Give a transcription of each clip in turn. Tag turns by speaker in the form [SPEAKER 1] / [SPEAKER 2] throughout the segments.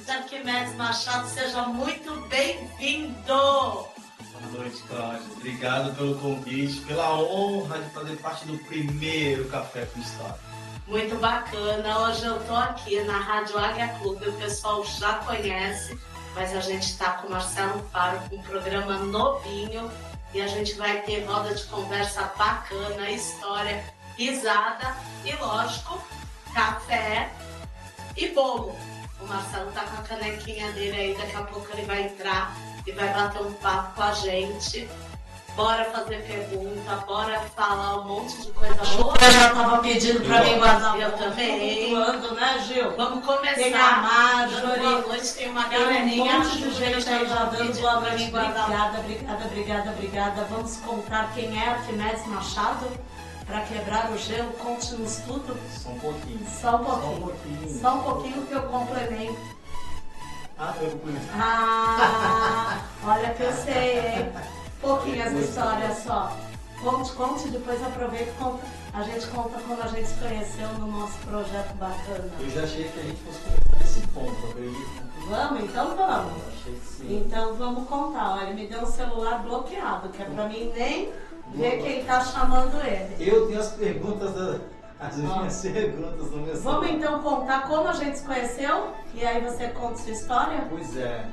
[SPEAKER 1] Arquimedes Machado, seja muito bem-vindo!
[SPEAKER 2] Boa noite, Cláudia. Obrigado pelo convite, pela honra de fazer parte do primeiro Café com História.
[SPEAKER 1] Muito bacana. Hoje eu tô aqui na Rádio Águia Clube, o pessoal já conhece, mas a gente está com o Marcelo Faro, com um programa novinho, e a gente vai ter roda de conversa bacana, história, risada e, lógico, café e bolo. O Marcelo tá com a canequinha dele aí, daqui a pouco ele vai entrar e vai bater um papo com a gente. Bora fazer pergunta, bora falar um monte de coisa boa.
[SPEAKER 3] Eu já tava pedindo pra mim guardar.
[SPEAKER 1] Eu também.
[SPEAKER 3] Flutuando, né, Gil?
[SPEAKER 1] Vamos começar.
[SPEAKER 3] Tem a Marjorie.
[SPEAKER 1] Boa noite, tem uma
[SPEAKER 3] Tem um
[SPEAKER 1] galerinha.
[SPEAKER 3] monte de gente aí já dando boa noite.
[SPEAKER 1] Obrigada.
[SPEAKER 3] Obrigada. Vamos contar quem é Arquimedes Machado? Para quebrar o gelo, conte-nos tudo.
[SPEAKER 2] Só um pouquinho.
[SPEAKER 3] Só um pouquinho que eu complemento.
[SPEAKER 2] Eu conheço.
[SPEAKER 3] Olha que eu sei, hein? Pouquinhas histórias só. Conte, depois aproveita e conta. A gente conta como a gente se conheceu no nosso projeto bacana.
[SPEAKER 2] Eu já achei que a gente fosse começar nesse ponto, acredito.
[SPEAKER 3] Vamos? Então vamos.
[SPEAKER 2] Eu achei que sim.
[SPEAKER 3] Então vamos contar. Olha, ele me deu um celular bloqueado, que é pra mim nem ver quem tá chamando ele.
[SPEAKER 2] Eu tenho as perguntas, as minhas perguntas no meu celular.
[SPEAKER 3] Vamos então contar como a gente se conheceu e aí você conta sua história?
[SPEAKER 2] Pois é.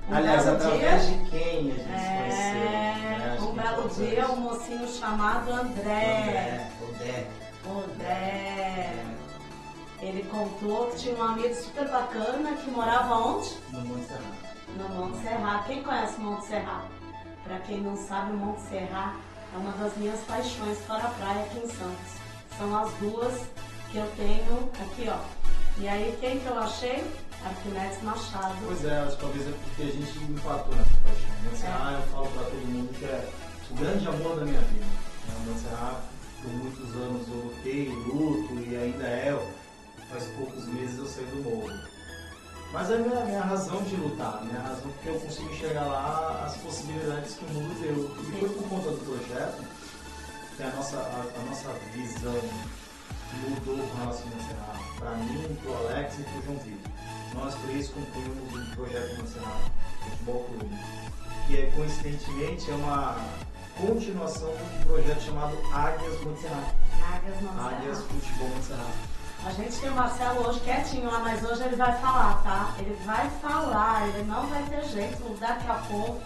[SPEAKER 3] Um
[SPEAKER 2] Aliás,
[SPEAKER 3] belo
[SPEAKER 2] através
[SPEAKER 3] dia.
[SPEAKER 2] de quem a gente se conheceu?
[SPEAKER 3] Um belo dia, um mocinho chamado André.
[SPEAKER 2] Odé.
[SPEAKER 3] Ele contou que tinha um amigo super bacana que morava onde?
[SPEAKER 2] No Monte Serrato.
[SPEAKER 3] No Monte Serrato. Quem conhece o Monte Serrato? Para quem não sabe, o Monte Serrato é uma das minhas paixões fora a praia aqui em Santos. São as duas que eu tenho aqui, ó. E aí, quem que eu achei? Arquimedes Machado.
[SPEAKER 2] Pois é, acho que talvez é porque a gente empatou nessa paixão. Monte Serrato, eu falo para todo mundo que é o grande amor da minha vida. O Monte Serrato, por muitos anos eu lutei, luto e ainda faz poucos meses eu saí do morro. Mas é a minha razão de lutar, minha razão porque eu consigo enxergar lá as possibilidades que o mundo deu. E foi por conta do projeto que a nossa visão mudou com relação ao Monserrat. Para mim, para o Alex e para o João Vitor. Nós três concluímos o projeto Monserrat Futebol Clube, que coincidentemente é uma continuação de um projeto chamado Águias Monserrat. Águias Futebol Monserrat.
[SPEAKER 3] A gente tem o Marcelo hoje quietinho lá, mas hoje ele vai falar, tá? Ele vai falar, ele não vai ter jeito, daqui a pouco,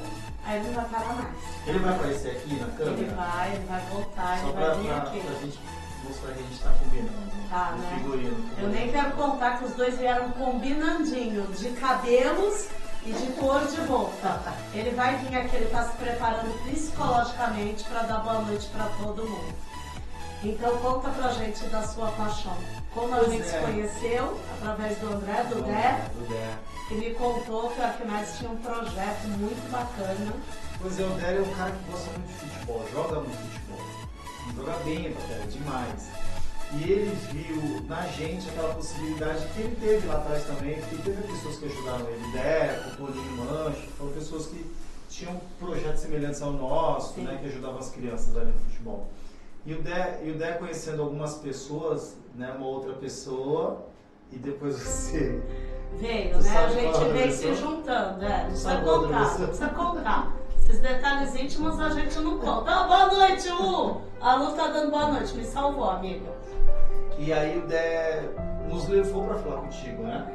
[SPEAKER 3] aí ele não vai parar mais.
[SPEAKER 2] Ele vai aparecer aqui na câmera?
[SPEAKER 3] Ele vai voltar,
[SPEAKER 2] só
[SPEAKER 3] ele vai vir aqui.
[SPEAKER 2] Pra gente mostrar que a gente tá combinando.
[SPEAKER 3] Tá,
[SPEAKER 2] no
[SPEAKER 3] né?
[SPEAKER 2] Figurino.
[SPEAKER 3] Eu nem quero contar que os dois vieram combinandinho, de cabelos e de cor de roupa. Ele vai vir aqui, ele tá se preparando psicologicamente para dar boa noite para todo mundo. Então conta pra gente da sua paixão. Como a gente se conheceu, através do André, do Dé, que me contou que o Arquimedes tinha um projeto muito bacana.
[SPEAKER 2] Pois é, o Dé é um cara que gosta muito de futebol, joga muito futebol. Joga bem até, demais. E ele viu na gente aquela possibilidade que ele teve lá atrás também, porque teve pessoas que ajudaram ele, Dé, o Toninho Mancho, foram pessoas que tinham projetos semelhantes ao nosso, né, que ajudavam as crianças ali no futebol. E o Dé conhecendo algumas pessoas, né, uma outra pessoa, e depois você...
[SPEAKER 3] Veio, né? A gente veio se juntando, não precisa contar. Esses detalhes íntimos a gente não conta. Boa noite, Lu! A Lu tá dando boa noite, me salvou, amigo.
[SPEAKER 2] E aí o Dé nos levou pra falar contigo, né?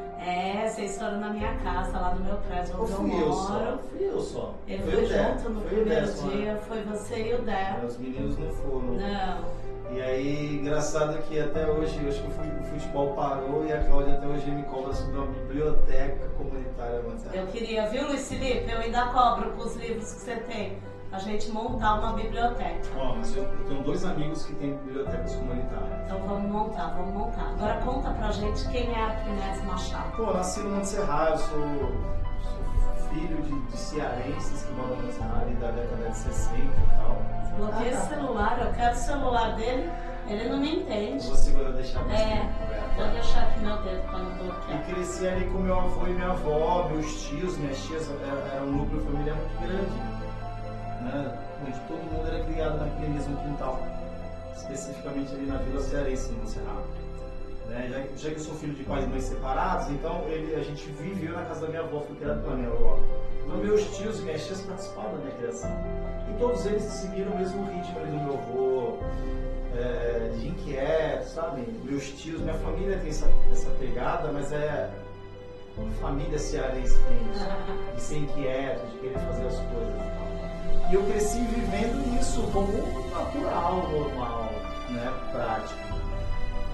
[SPEAKER 3] Vocês foram na minha casa, lá no meu prédio onde eu moro.
[SPEAKER 2] Fui eu só.
[SPEAKER 3] Ele foi junto no primeiro dia, foi você e o Dé.
[SPEAKER 2] Os meninos não foram.
[SPEAKER 3] Não.
[SPEAKER 2] E aí, engraçado que até hoje, eu acho que o futebol parou e a Cláudia até hoje me cobra sobre uma biblioteca comunitária avançada.
[SPEAKER 3] Eu queria, viu, Luiz Felipe? Eu ainda cobro com os livros que você tem, a gente montar uma biblioteca.
[SPEAKER 2] Mas eu tenho dois amigos que têm bibliotecas comunitárias.
[SPEAKER 3] Então vamos montar. Agora conta pra gente quem é Arquimedes Machado.
[SPEAKER 2] Pô, eu nasci no Monte Serrat, eu sou filho de cearenses que moram no Monte Serrat ali da década de 60 e tal.
[SPEAKER 3] Bloqueei esse celular, eu quero o celular dele, ele não me entende.
[SPEAKER 2] Vou segurar, deixar mais
[SPEAKER 3] vou deixar aqui meu dedo pra não bloquear.
[SPEAKER 2] E cresci ali com meu avô e minha avó, meus tios, minhas tias, era um núcleo familiar muito grande, né? Onde todo mundo era criado naquele mesmo quintal, especificamente ali na Vila Cearense, no Cerrado. Né? Já que eu sou filho de pais e mães separados, então a gente viveu na casa da minha avó, foi criado pela minha avó. Então meus tios e minhas tias participaram da minha criação. E todos eles seguiram o mesmo ritmo ali do meu avô, de inquieto, sabe? Meus tios, minha família tem essa pegada, mas uma família cearense tem isso, de ser inquieto, de querer fazer as coisas e tal. E eu cresci vivendo isso como natural, normal, né? Prático.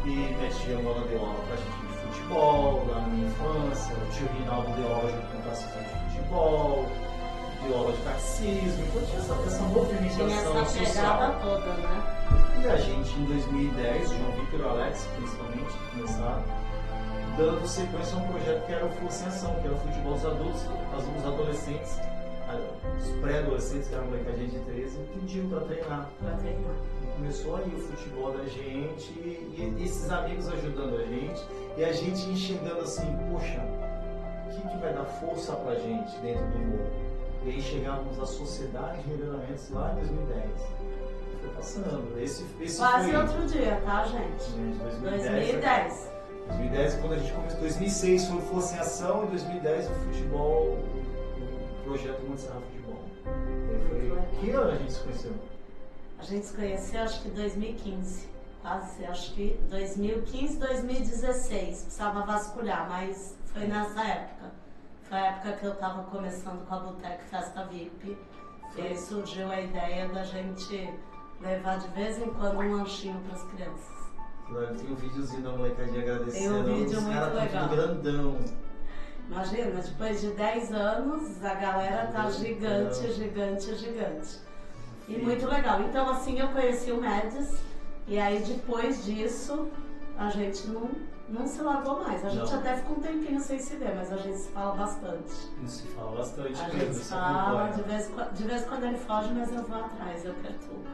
[SPEAKER 2] E minha tia Mona deu aula pra gente de futebol lá na minha infância, o tio Rinaldo deu aula de computação de futebol, deu aula de taxismo, então tinha essa movimentação
[SPEAKER 3] tinha essa
[SPEAKER 2] social.
[SPEAKER 3] pegada toda, né?
[SPEAKER 2] E a gente em 2010, João Vitor e o Alex principalmente, começaram dando sequência a um projeto que era o Força em Ação, que era o futebol dos adultos, os adolescentes, os pré-adolescentes, que eram molecadinha de 13, pediam para treinar. Começou aí o futebol da gente e esses amigos ajudando a gente e a gente enxergando assim, poxa, o que vai dar força pra gente dentro do humor? E aí chegávamos à Sociedade de Melhoramentos lá em 2010. Foi passando. Esse
[SPEAKER 3] quase
[SPEAKER 2] foi
[SPEAKER 3] outro dia, tá, gente? 2010.
[SPEAKER 2] 2010 quando a gente começou. 2006 foi o Força em Ação e 2010 o futebol, o projeto Monserrat Futebol. Que ano a gente se conheceu?
[SPEAKER 3] A gente se conheceu acho que 2015, quase, acho que 2015, 2016, precisava vasculhar, mas foi nessa época. Foi a época que eu estava começando com a Boteco Festa VIP, e aí surgiu a ideia da gente levar de vez em quando um lanchinho para as crianças.
[SPEAKER 2] Tem um videozinho da molecadinha agradecendo,
[SPEAKER 3] tem um vídeo
[SPEAKER 2] os
[SPEAKER 3] muito
[SPEAKER 2] caras
[SPEAKER 3] legal.
[SPEAKER 2] Tudo grandão.
[SPEAKER 3] Imagina, depois de 10 anos, a galera tá gigante. E muito legal. Então, assim, eu conheci o Médici, e aí depois disso, a gente não se largou mais. A gente até ficou um tempinho sem se ver, mas a gente se fala bastante.
[SPEAKER 2] Se fala bastante
[SPEAKER 3] a
[SPEAKER 2] mesmo.
[SPEAKER 3] Gente fala, de vez em quando ele foge, mas eu vou atrás, eu perturbo.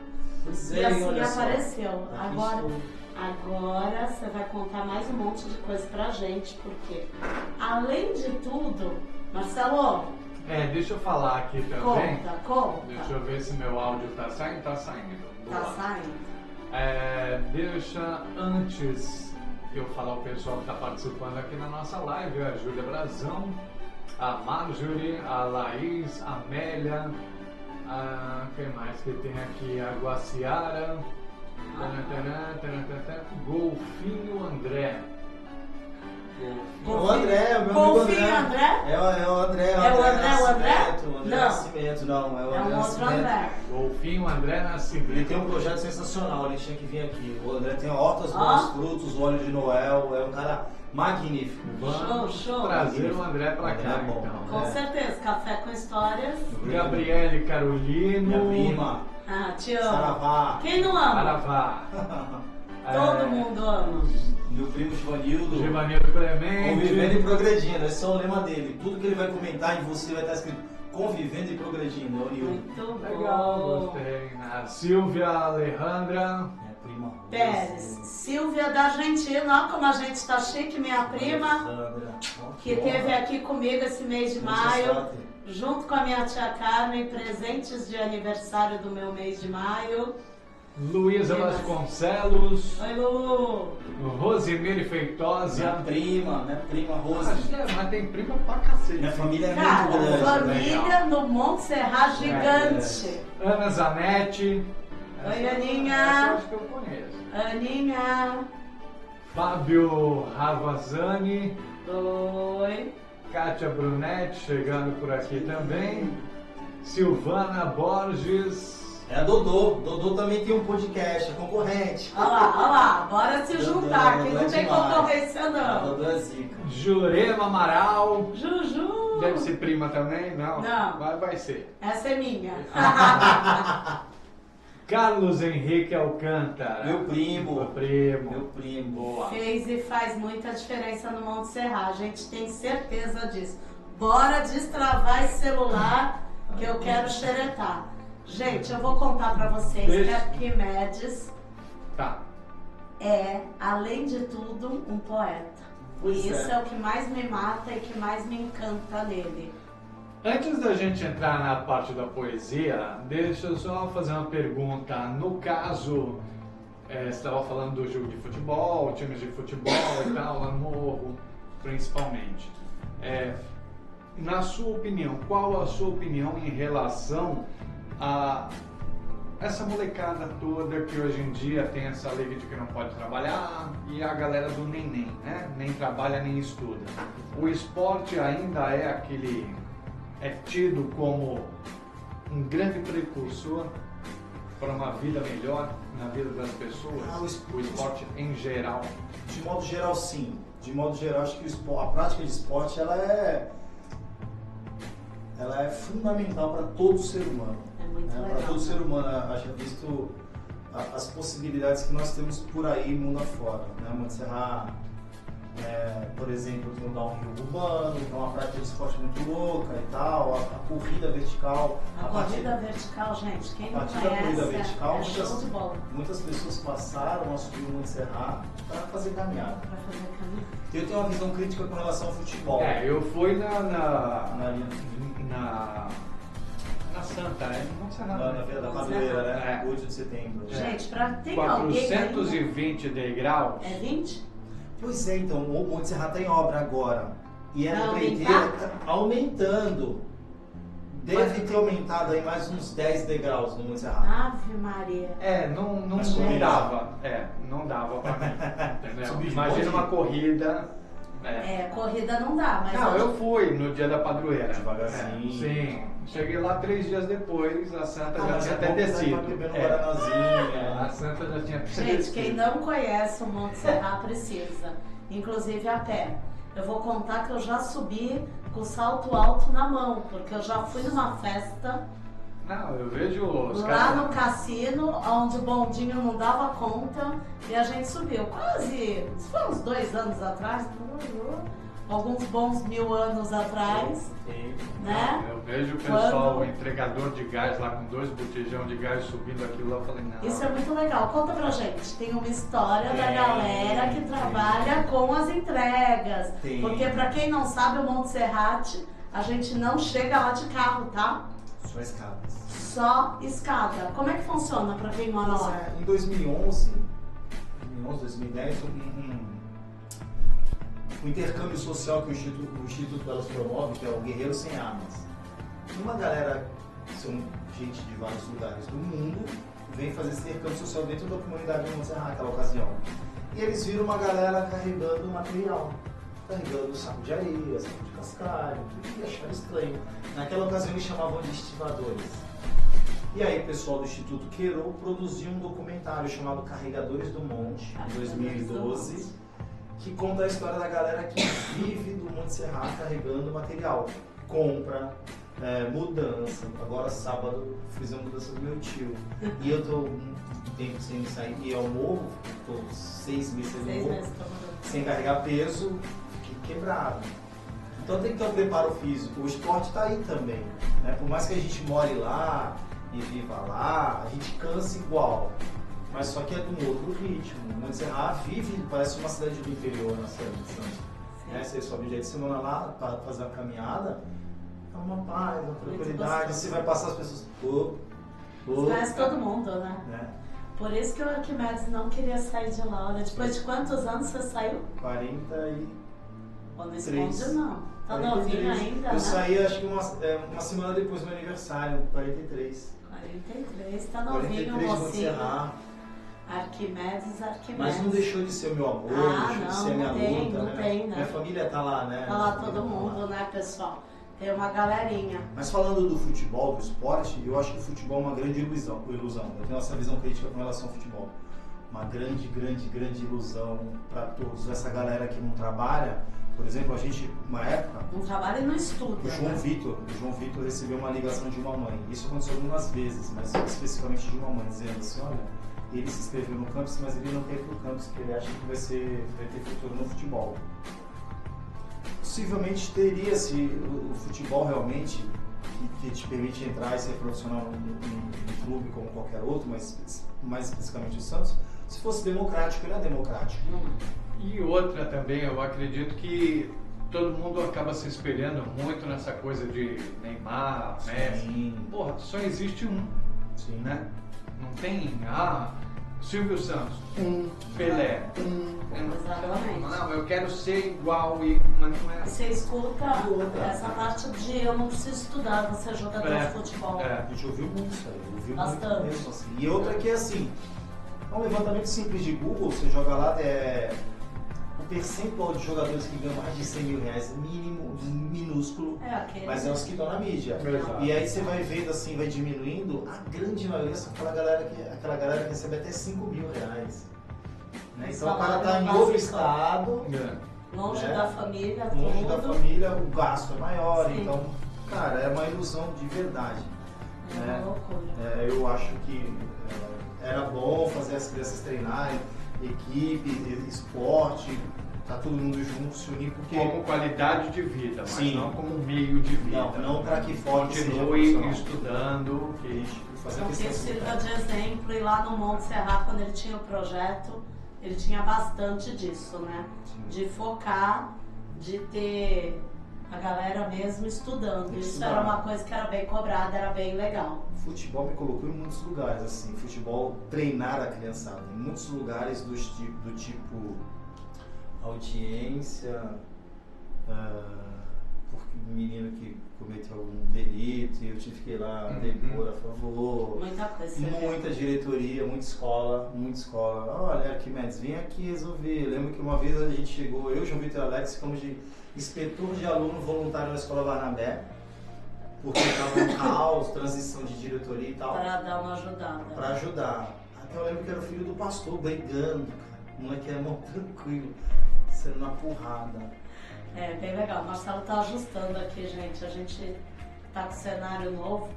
[SPEAKER 2] Pois
[SPEAKER 3] E assim
[SPEAKER 2] olha
[SPEAKER 3] apareceu.
[SPEAKER 2] Só.
[SPEAKER 3] Agora você vai contar mais um monte de coisa pra gente, porque além de tudo, Marcelo,
[SPEAKER 4] deixa eu falar aqui também.
[SPEAKER 3] Conta.
[SPEAKER 4] Deixa eu ver se meu áudio tá saindo. Tá saindo.
[SPEAKER 3] Tá
[SPEAKER 4] Boa.
[SPEAKER 3] saindo.
[SPEAKER 4] Deixa antes eu falar o pessoal que tá participando aqui na nossa live, a Júlia Brazão, a Marjorie, a Laís, a Amélia, quem mais que tem aqui? A Guaciara, Golfinho André.
[SPEAKER 2] O André, o meu amigo
[SPEAKER 3] Golfinho André?
[SPEAKER 2] É o André.
[SPEAKER 3] É o André?
[SPEAKER 2] O André
[SPEAKER 3] Não.
[SPEAKER 2] Nascimento, não. É o
[SPEAKER 3] É
[SPEAKER 2] André
[SPEAKER 3] um outro
[SPEAKER 2] Nascimento.
[SPEAKER 3] André.
[SPEAKER 4] Golfinho André Nascimento.
[SPEAKER 2] Ele tem um projeto sensacional, ele tinha que vir aqui. O André tem hortas, bons frutos, o óleo de Noel, é um cara magnífico.
[SPEAKER 4] Vamos
[SPEAKER 3] Show.
[SPEAKER 4] trazer o André pra
[SPEAKER 2] André
[SPEAKER 4] cá,
[SPEAKER 2] é bom.
[SPEAKER 4] então.
[SPEAKER 3] Com certeza, Café com Histórias.
[SPEAKER 4] Gabriele Carolino.
[SPEAKER 2] Minha prima,
[SPEAKER 3] Ah, te amo.
[SPEAKER 2] Saravá.
[SPEAKER 3] Quem não ama?
[SPEAKER 4] Saravá.
[SPEAKER 3] Todo mundo ama.
[SPEAKER 2] Meu primo Givanildo.
[SPEAKER 4] Givanildo Clemente.
[SPEAKER 2] Convivendo e progredindo, esse é o lema dele. Tudo que ele vai comentar em você vai estar escrito convivendo e progredindo, é o Nildo.
[SPEAKER 3] Muito
[SPEAKER 4] Legal,
[SPEAKER 3] bom.
[SPEAKER 4] gostei. A Silvia Alejandra.
[SPEAKER 2] Minha prima
[SPEAKER 3] Pérez, Silvia da Argentina, olha como a gente tá chique, minha prima, que teve aqui comigo esse mês de maio, junto com a minha tia Carmen, presentes de aniversário do meu mês de maio.
[SPEAKER 4] Luísa Vasconcelos.
[SPEAKER 3] Oi, Lu!
[SPEAKER 4] Rosemary Feitosa.
[SPEAKER 2] Minha prima Rose.
[SPEAKER 4] Mas tem prima pra cacete.
[SPEAKER 2] Minha família é
[SPEAKER 3] Cara,
[SPEAKER 2] muito grande.
[SPEAKER 3] família no Montserrat gigante.
[SPEAKER 4] Ana Zanetti.
[SPEAKER 3] Oi,
[SPEAKER 4] Essa
[SPEAKER 3] Aninha.
[SPEAKER 4] eu acho que eu conheço.
[SPEAKER 3] Aninha.
[SPEAKER 4] Fábio Ravazani.
[SPEAKER 3] Oi.
[SPEAKER 4] Kátia Brunetti chegando por aqui também. Silvana Borges.
[SPEAKER 2] É a Dodô. Dodô também tem um podcast, é concorrente.
[SPEAKER 3] Olha lá, bora se juntar, que
[SPEAKER 2] Dodô
[SPEAKER 3] não
[SPEAKER 2] é
[SPEAKER 3] tem
[SPEAKER 2] demais.
[SPEAKER 3] concorrência
[SPEAKER 2] A
[SPEAKER 3] não.
[SPEAKER 2] Dodô é zica.
[SPEAKER 4] Jurema Amaral.
[SPEAKER 3] Juju!
[SPEAKER 4] Deve ser prima também? Não.
[SPEAKER 3] Não.
[SPEAKER 4] Vai ser.
[SPEAKER 3] Essa é minha.
[SPEAKER 4] Carlos Henrique Alcântara.
[SPEAKER 2] Meu primo.
[SPEAKER 4] Meu primo.
[SPEAKER 2] Meu primo.
[SPEAKER 4] Boa.
[SPEAKER 3] Fez e faz muita diferença no Montserrat, a gente tem certeza disso. Bora destravar esse celular que eu quero xeretar. Gente, eu vou contar pra vocês que
[SPEAKER 4] Deixa.
[SPEAKER 3] Arquimedes
[SPEAKER 4] Tá.
[SPEAKER 3] é, além de tudo, um poeta.
[SPEAKER 2] Pois
[SPEAKER 3] E isso
[SPEAKER 2] é.
[SPEAKER 3] é o que mais me mata e que mais me encanta nele.
[SPEAKER 4] Antes da gente entrar na parte da poesia, deixa eu só fazer uma pergunta. No caso, você estava falando do jogo de futebol, times de futebol e tal, lá no Morro, principalmente. Na sua opinião, qual a sua opinião em relação a essa molecada toda que hoje em dia tem essa lei de que não pode trabalhar e a galera do nem, né? Nem trabalha nem estuda. O esporte ainda é tido como um grande precursor para uma vida melhor na vida das pessoas? O esporte em geral?
[SPEAKER 2] De modo geral, sim. De modo geral, acho que a prática de esporte ela é fundamental para todo ser humano.
[SPEAKER 3] É muito legal.
[SPEAKER 2] Para todo ser humano, acho visto as possibilidades que nós temos por aí, mundo afora. Né? Montserrat, por exemplo, tem o downhill urbano, que é uma prática de esporte muito louca e tal, a corrida vertical.
[SPEAKER 3] A corrida vertical, gente, quem não conhece,
[SPEAKER 2] corrida vertical,
[SPEAKER 3] show de bola.
[SPEAKER 2] Muitas pessoas passaram a subir o Montserrat para fazer caminhada. Eu tenho uma visão crítica com relação ao futebol.
[SPEAKER 4] Eu fui na Santa,
[SPEAKER 2] na Feira da Padroeira, né? 8 de setembro.
[SPEAKER 3] Gente, tem alguém
[SPEAKER 4] 420 degraus.
[SPEAKER 3] É 20?
[SPEAKER 2] Pois é, então, o Montserrat está em obra agora. E a empreiteira está aumentando. Deve ter aumentado aí mais uns 10 degraus no Montserrat.
[SPEAKER 3] Ave Maria.
[SPEAKER 4] Não dava. Não dava pra mim. Entendeu? Imagina uma corrida.
[SPEAKER 3] Corrida não dá, mas...
[SPEAKER 4] Não, eu fui no dia da padroeira.
[SPEAKER 2] Devagarzinho.
[SPEAKER 4] Sim. Cheguei lá 3 dias depois, a Santa já tinha até descido. A Santa já tinha até descido.
[SPEAKER 3] Gente, quem não conhece o Montserrat precisa. Inclusive a pé. Eu vou contar que eu já subi com o salto alto na mão, porque eu já fui numa festa...
[SPEAKER 4] Não, eu vejo os
[SPEAKER 3] lá no cassino, onde o bondinho não dava conta, e a gente subiu. Quase, foi uns 2 anos atrás, alguns bons 1000 anos atrás, né?
[SPEAKER 4] Eu vejo o pessoal, o entregador de gás lá com 2 botijão de gás subindo aquilo lá, eu falei, não.
[SPEAKER 3] Isso é muito legal. Conta pra gente, tem uma história da galera que trabalha com as entregas. Porque pra quem não sabe, o Montserrat, a gente não chega lá de carro, tá?
[SPEAKER 2] Só escadas.
[SPEAKER 3] Só escada. Como é que funciona para quem mora lá?
[SPEAKER 2] Em 2011, 2010, o intercâmbio social que o Instituto Elas promove, que é o Guerreiro Sem Armas. Uma galera, que são gente de vários lugares do mundo, vem fazer esse intercâmbio social dentro da comunidade de Montserrat naquela ocasião. E eles viram uma galera carregando material. Carregando saco de areia, saco de cascalho, e acharam estranho. Naquela ocasião eles chamavam de estivadores. E aí o pessoal do Instituto Queiro produziu um documentário chamado Carregadores do Monte, em 2012, que conta a história da galera que vive do Montserrat carregando material. Compra, mudança. Agora sábado fiz uma mudança do meu tio. E eu tô um tempo sem sair e ao morro, tô 6 meses no morro, sem carregar peso, quebrado. Então tem que ter um preparo físico. O esporte está aí também, né? Por mais que a gente more lá e viva lá, a gente cansa igual, mas só que é de um outro ritmo. Montserrat vive, parece uma cidade do interior na Serra de Santos, né? Você sobe dia de semana lá para fazer uma caminhada, é uma paz, uma tranquilidade, você vai passar as pessoas
[SPEAKER 3] conhece todo mundo, né? Por isso que o Arquimedes não queria sair de lá. Olha, depois de quantos anos você saiu?
[SPEAKER 2] 43.
[SPEAKER 3] Não esconde não. Tá novinho ainda,
[SPEAKER 2] eu
[SPEAKER 3] né?
[SPEAKER 2] saí acho que uma semana depois do meu aniversário, 43.
[SPEAKER 3] 43, tá novinho,
[SPEAKER 2] 43
[SPEAKER 3] mocinho.
[SPEAKER 2] Arquimedes.
[SPEAKER 3] Arquimedes.
[SPEAKER 2] Mas não deixou de ser o meu amor, deixou de ser a minha luta, né? Minha família tá lá, né?
[SPEAKER 3] Tá lá todo mundo, né, pessoal? Tem uma galerinha.
[SPEAKER 2] Mas falando do futebol, do esporte, eu acho que o futebol é uma grande ilusão. Eu tenho essa visão crítica com relação ao futebol. Uma grande ilusão para todos. Essa galera que não trabalha, por exemplo, a gente, uma época...
[SPEAKER 3] Não trabalha e não estuda.
[SPEAKER 2] O João Vitor recebeu uma ligação de uma mãe. Isso aconteceu algumas vezes, mas especificamente de uma mãe, dizendo assim, olha, ele se inscreveu no campus, mas ele não quer ir pro campus, porque ele acha que vai ter futuro no futebol. Possivelmente teria se o futebol realmente, que te permite entrar e ser profissional num clube como qualquer outro, mas mais especificamente o Santos, se fosse democrático, ele é democrático.
[SPEAKER 4] E outra também, eu acredito que todo mundo acaba se espelhando muito nessa coisa de Neymar, Messi. Porra, só existe um,
[SPEAKER 2] Sim.
[SPEAKER 4] Né? Não tem, Silvio Santos, Pelé.
[SPEAKER 3] Exatamente.
[SPEAKER 4] Não, eu quero ser igual, mas não é.
[SPEAKER 3] Você escuta essa parte de eu não preciso estudar, você é jogador de futebol.
[SPEAKER 2] A gente ouviu muito isso aí, ouviu
[SPEAKER 3] Bastante.
[SPEAKER 2] muito mesmo assim. E outra que é assim, é um levantamento simples de Google, você joga lá, o percentual de jogadores que ganham mais de 100 mil reais, mínimo, minúsculo, mas é os que estão na mídia.
[SPEAKER 4] Exato.
[SPEAKER 2] E aí você vai vendo assim, vai diminuindo, a grande maioria são aquela galera que recebe até 5 mil reais. Né? Então o cara tá em outro estado,
[SPEAKER 3] Longe
[SPEAKER 2] né?
[SPEAKER 3] da família,
[SPEAKER 2] longe da
[SPEAKER 3] tudo.
[SPEAKER 2] família, o gasto é maior,
[SPEAKER 3] Sim.
[SPEAKER 2] então, cara, é uma ilusão de verdade.
[SPEAKER 3] É
[SPEAKER 2] né?
[SPEAKER 3] uma loucura.
[SPEAKER 2] Eu acho que era bom fazer as crianças treinarem, equipe, esporte, tá todo mundo junto, se unir, porque...
[SPEAKER 4] Como qualidade de vida, mas
[SPEAKER 2] Sim.
[SPEAKER 4] não como meio de vida.
[SPEAKER 2] Não para que fora seja
[SPEAKER 4] Continue
[SPEAKER 2] profissional.
[SPEAKER 4] estudando.
[SPEAKER 2] Fazer
[SPEAKER 3] Então,
[SPEAKER 2] questão
[SPEAKER 3] que
[SPEAKER 2] de
[SPEAKER 3] sirva de exemplo, e lá no Monte Serra, quando ele tinha o projeto, ele tinha bastante disso, né?
[SPEAKER 2] Sim.
[SPEAKER 3] De focar, de ter a galera mesmo estudando. Isso
[SPEAKER 2] Estudar.
[SPEAKER 3] era uma coisa que era bem cobrada, era bem legal.
[SPEAKER 2] Futebol me colocou em muitos lugares, assim, futebol treinar a criançada, em muitos lugares do tipo audiência, porque menino que cometeu algum delito e eu tive que ir lá depor a favor.
[SPEAKER 3] Muita coisa.
[SPEAKER 2] Muita diretoria, muita escola. Olha, Arquimedes, vem aqui resolver. Eu lembro que uma vez a gente chegou, eu, João Vitor e Alex, ficamos de inspetor de aluno voluntário na Escola Barnabé, porque estava um caos, transição de diretoria e tal.
[SPEAKER 3] Para dar uma ajudada.
[SPEAKER 2] Para ajudar. Até eu lembro que era o filho do pastor brigando, cara. O moleque era muito tranquilo, sendo uma porrada.
[SPEAKER 3] É, bem legal. O Marcelo tá ajustando aqui, gente. A gente tá com cenário novo.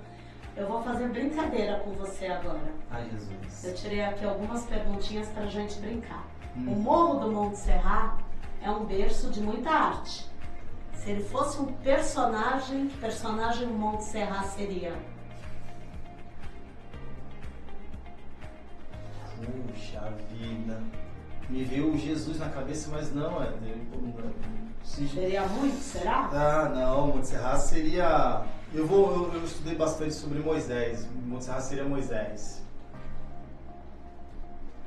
[SPEAKER 3] Eu vou fazer brincadeira com você agora.
[SPEAKER 2] Ai, Jesus.
[SPEAKER 3] Eu tirei aqui algumas perguntinhas pra gente brincar. O Morro do Monte Serra é um berço de muita arte. Se ele fosse um personagem, que personagem o Monte Serra seria?
[SPEAKER 2] Puxa vida. Me veio o Jesus na cabeça, mas não,
[SPEAKER 3] Seria muito, será?
[SPEAKER 2] Ah, não, Monte Serra seria... Eu estudei bastante sobre Moisés. Monte Serra seria Moisés.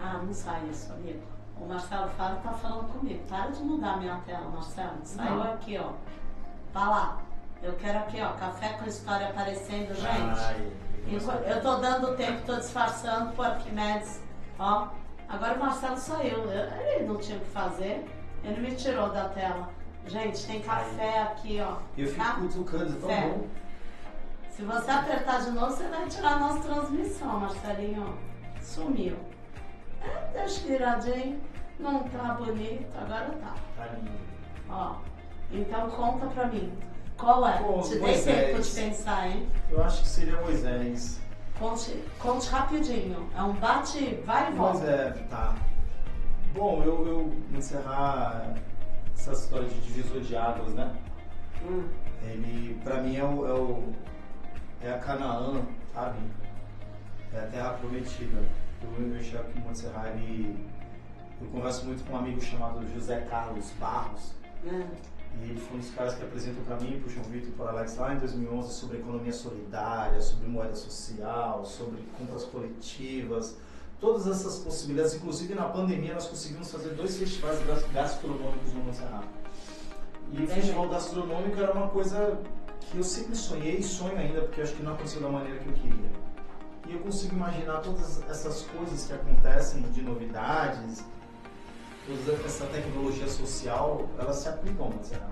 [SPEAKER 3] Ah, não sai isso, amigo. O Marcelo Faro tá falando comigo. Para de mudar minha tela, Marcelo. Saiu aqui, ó. Tá lá. Eu quero aqui, ó. Café com História aparecendo, gente.
[SPEAKER 2] Ai,
[SPEAKER 3] Eu tô dando tempo, tô disfarçando pro Arquimedes. Ó. Agora o Marcelo saiu. Ele não tinha o que fazer. Ele me tirou da tela. Gente, tem café aqui, ó.
[SPEAKER 2] eu fico
[SPEAKER 3] Tá?
[SPEAKER 2] cutucando, é tão
[SPEAKER 3] Café.
[SPEAKER 2] bom.
[SPEAKER 3] Se você apertar de novo, você vai tirar a nossa transmissão, Marcelinho. Sumiu. Deixa viradinho. Não tá bonito, agora tá.
[SPEAKER 2] Tá lindo.
[SPEAKER 3] Ó. Então conta pra mim. Qual é?
[SPEAKER 2] Pô,
[SPEAKER 3] Te dei
[SPEAKER 2] Moisés.
[SPEAKER 3] tempo de pensar, hein?
[SPEAKER 2] Eu acho que seria Moisés.
[SPEAKER 3] Conte rapidinho. É um bate, vai e volta.
[SPEAKER 2] Tá. Bom, eu encerrar essa história de divisor de águas, né? Ele, pra mim, é a Canaã, sabe? É a terra prometida. Eu enxergo que Monte Serra, eu converso muito com um amigo chamado José Carlos Barros. E ele foi um dos caras que apresentou para mim, para o João Vitor e para o Alex lá em 2011 sobre economia solidária, sobre moeda social, sobre compras coletivas, todas essas possibilidades. Inclusive na pandemia nós conseguimos fazer 2 festivais gastronômicos no Monte Serra. E o festival gastronômico era uma coisa que eu sempre sonhei e sonho ainda, porque eu acho que não aconteceu da maneira que eu queria. E eu consigo imaginar todas essas coisas que acontecem de novidades, toda essa tecnologia social, elas se aplicam ao Monte Serra.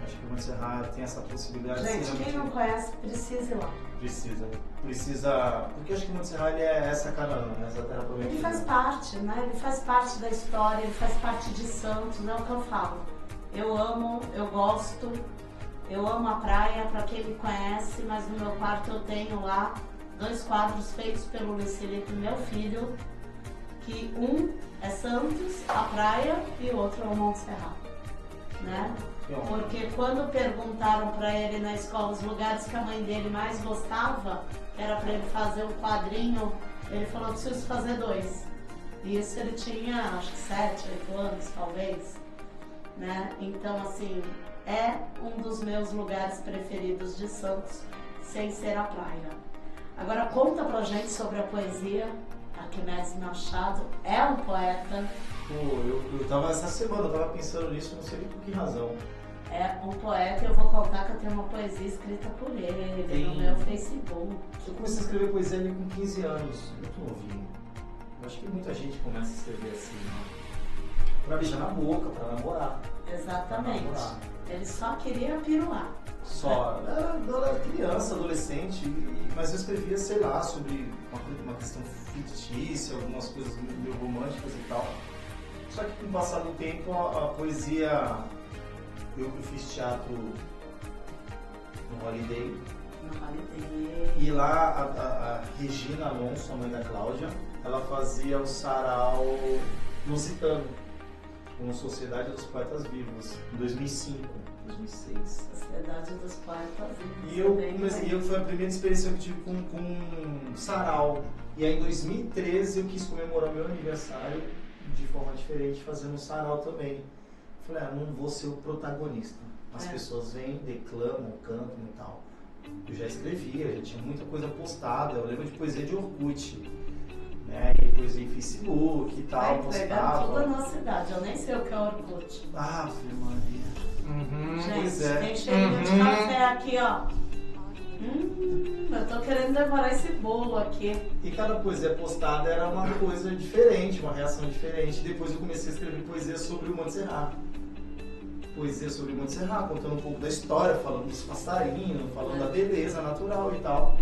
[SPEAKER 2] Acho que o Monte Serra tem essa possibilidade.
[SPEAKER 3] Gente,
[SPEAKER 2] de
[SPEAKER 3] quem não conhece, precisa ir lá.
[SPEAKER 2] Precisa, porque eu acho que o Monte Serra ele é essa Canaã, essa terra prometida.
[SPEAKER 3] Ele faz parte, né? Ele faz parte da história, ele faz parte de Santos, é o que eu falo. Eu amo, eu gosto, eu amo a praia, pra quem me conhece, mas no meu quarto eu tenho lá 2 quadros feitos pelo Luiz Felipe, meu filho, que um é Santos, a praia, e o outro é o Monte Serra, né? Porque quando perguntaram para ele na escola os lugares que a mãe dele mais gostava, que era para ele fazer um quadrinho, ele falou: preciso fazer 2. E isso ele tinha, acho que 7, 8 anos, talvez, né? Então, assim, é um dos meus lugares preferidos de Santos, sem ser a praia. Agora conta pra gente sobre a poesia. Arquimedes Machado é um poeta.
[SPEAKER 2] Pô, eu tava essa semana, eu tava pensando nisso, não sei por que razão.
[SPEAKER 3] É um poeta, eu vou contar que eu tenho uma poesia escrita por ele no meu Facebook.
[SPEAKER 2] Eu comecei a escrever poesia ali com 15 anos, muito novinho. Eu acho que muita gente começa a escrever assim, né? Pra beijar na boca, pra namorar.
[SPEAKER 3] Exatamente.
[SPEAKER 2] Pra namorar.
[SPEAKER 3] Ele só queria piruar.
[SPEAKER 2] Só. Eu era criança, adolescente, mas eu escrevia, sei lá, sobre uma questão fictícia, algumas coisas meio românticas e tal. Só que com o passar do tempo, a poesia... Eu fiz teatro no Holiday. E lá a Regina Alonso, a mãe da Cláudia, ela fazia o sarau lusitano, com Sociedade dos Poetas Vivos, em 2005, 2006.
[SPEAKER 3] Sociedade dos Poetas Vivos.
[SPEAKER 2] E foi a primeira experiência que eu tive com sarau. E aí em 2013 eu quis comemorar meu aniversário de forma diferente, fazendo um sarau também. Falei, não vou ser o protagonista. As pessoas vêm, declamam, cantam e tal. Eu já escrevia, já tinha muita coisa postada. Eu lembro de poesia de Orkut, né? E poesia em Facebook e tal.
[SPEAKER 3] Pegando toda a nossa idade. Eu nem sei o que é Orkut.
[SPEAKER 2] Ah, filho Maria.
[SPEAKER 3] Gente, tem cheirinho de café aqui, ó. Eu tô querendo devorar esse bolo aqui.
[SPEAKER 2] E cada poesia postada era uma coisa diferente, uma reação diferente. Depois eu comecei a escrever poesia sobre o Monte Serrat. Poesia sobre o Monte Serrat, contando um pouco da história, falando dos passarinhos, falando da beleza natural e tal.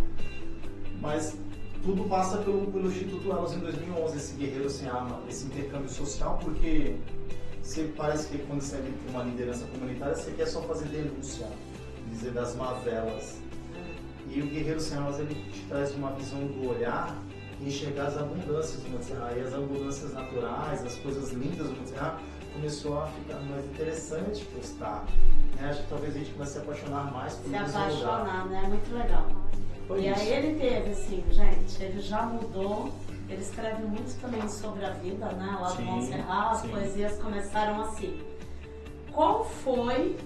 [SPEAKER 2] Mas tudo passa pelo Instituto Elos em 2011, esse Guerreiro Sem Arma, esse intercâmbio social, porque você parece que quando você tem uma liderança comunitária, você quer só fazer denúncia, dizer das mazelas. E o Guerreiro Sem Armas, ele te traz uma visão do olhar e enxergar as abundâncias do Monte Serrat. E as abundâncias naturais, as coisas lindas do Monte Serrat, começou a ficar mais interessante postar. Né? Acho que talvez a gente comece a se apaixonar mais por isso.
[SPEAKER 3] Se apaixonar, né? Muito legal.
[SPEAKER 2] Foi
[SPEAKER 3] e
[SPEAKER 2] isso.
[SPEAKER 3] Aí ele teve, assim, gente, ele já mudou. Ele escreve muito também sobre a vida, né? Lá do Monte Serrat, as poesias começaram assim. Qual foi...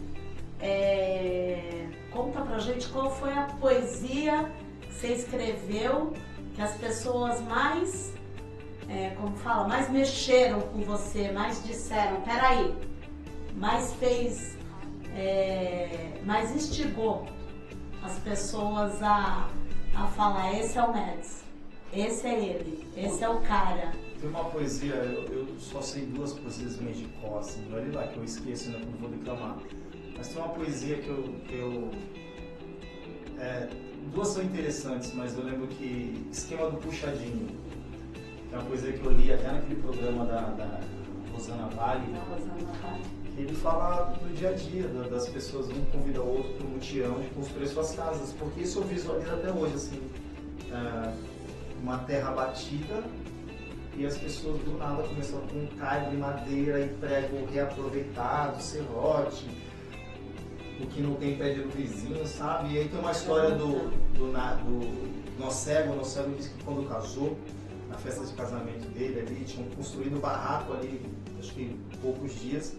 [SPEAKER 3] Conta pra gente qual foi a poesia que você escreveu que as pessoas mais, mais mexeram com você, mais disseram, peraí, mais fez, mais instigou as pessoas a falar, esse é o Médici, esse é ele, esse é o cara.
[SPEAKER 2] Tem uma poesia, eu só sei duas poesias meio de cor, assim, olha lá que eu esqueço ainda quando vou declamar. Mas tem uma poesia duas são interessantes, mas eu lembro que Esquema do Puxadinho, que é uma poesia que eu li até naquele programa da Rosana Vale. Ele fala do dia a dia, das pessoas, um convida o outro para um mutirão de construir suas casas, porque isso eu visualizo até hoje, assim, uma terra batida e as pessoas do nada começam com um calho de madeira e prego reaproveitado, serrote, o que não tem pé de vizinho, sabe? E aí tem uma história do Nocego. O Nocego disse que quando casou, na festa de casamento dele ali, tinham construído um barraco ali, acho que poucos dias.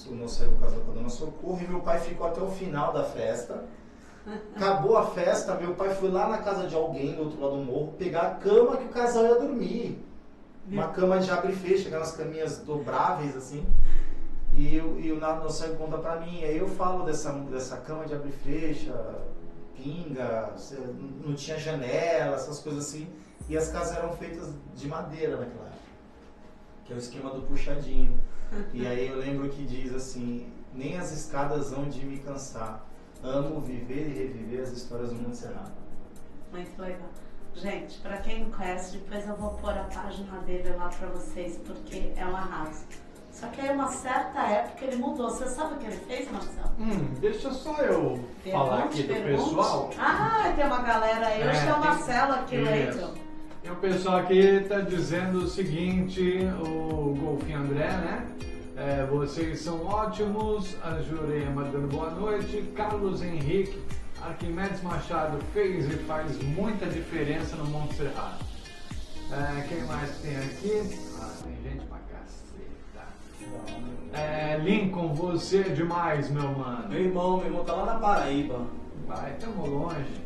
[SPEAKER 2] O Nocego casou com a Dona Socorro e meu pai ficou até o final da festa. Acabou a festa, meu pai foi lá na casa de alguém do outro lado do morro pegar a cama que o casal ia dormir. Uma cama de abre e fecha, aquelas caminhas dobráveis assim. E o Nocego conta pra mim, aí eu falo dessa cama de abre e fecha, pinga, não tinha janela, essas coisas assim. E as casas eram feitas de madeira naquela época, que é o esquema do puxadinho. E aí eu lembro que diz assim, nem as escadas hão de me cansar, amo viver e reviver as histórias do Monte Serrat.
[SPEAKER 3] Muito legal. Gente, pra quem não conhece, depois eu vou pôr a página dele lá pra vocês, porque é um arraso. Só que aí uma certa época ele mudou. Você sabe o que ele fez, Marcelo?
[SPEAKER 4] Deixa só eu falar aqui do pessoal.
[SPEAKER 3] Ah, tem uma galera aí. Hoje tem o Marcelo aqui, Leito.
[SPEAKER 4] E o pessoal aqui está dizendo o seguinte, o Golfinho André, né? Vocês são ótimos, a Jurema dando boa noite, Carlos Henrique, Arquimedes Machado fez e faz muita diferença no Monte Serrat. Quem mais tem aqui? Tem gente pra caceta. Lincoln, você é demais, meu mano.
[SPEAKER 2] Meu irmão tá lá na Paraíba.
[SPEAKER 4] Vai, tamo longe.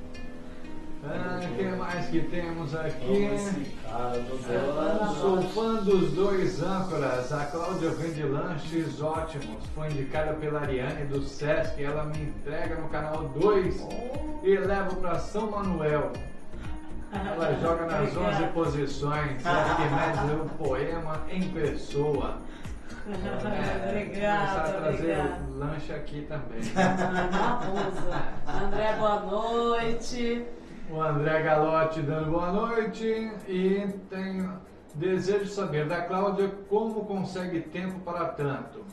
[SPEAKER 4] O que mais que temos aqui?
[SPEAKER 2] Esse cara,
[SPEAKER 4] Sou fã dos dois âncoras. A Cláudia vende lanches ótimos. Foi indicada pela Ariane do Sesc. Ela me entrega no canal 2 e levo para São Manuel. Ela joga nas 11 posições. Arquimedes lê um poema em pessoa.
[SPEAKER 3] Obrigada,
[SPEAKER 4] começar a trazer
[SPEAKER 3] obrigada.
[SPEAKER 4] o lanche aqui também.
[SPEAKER 3] Abusa. André, boa noite.
[SPEAKER 4] O André Galotti dando boa noite. E tem desejo de saber da Cláudia como consegue tempo para tanto.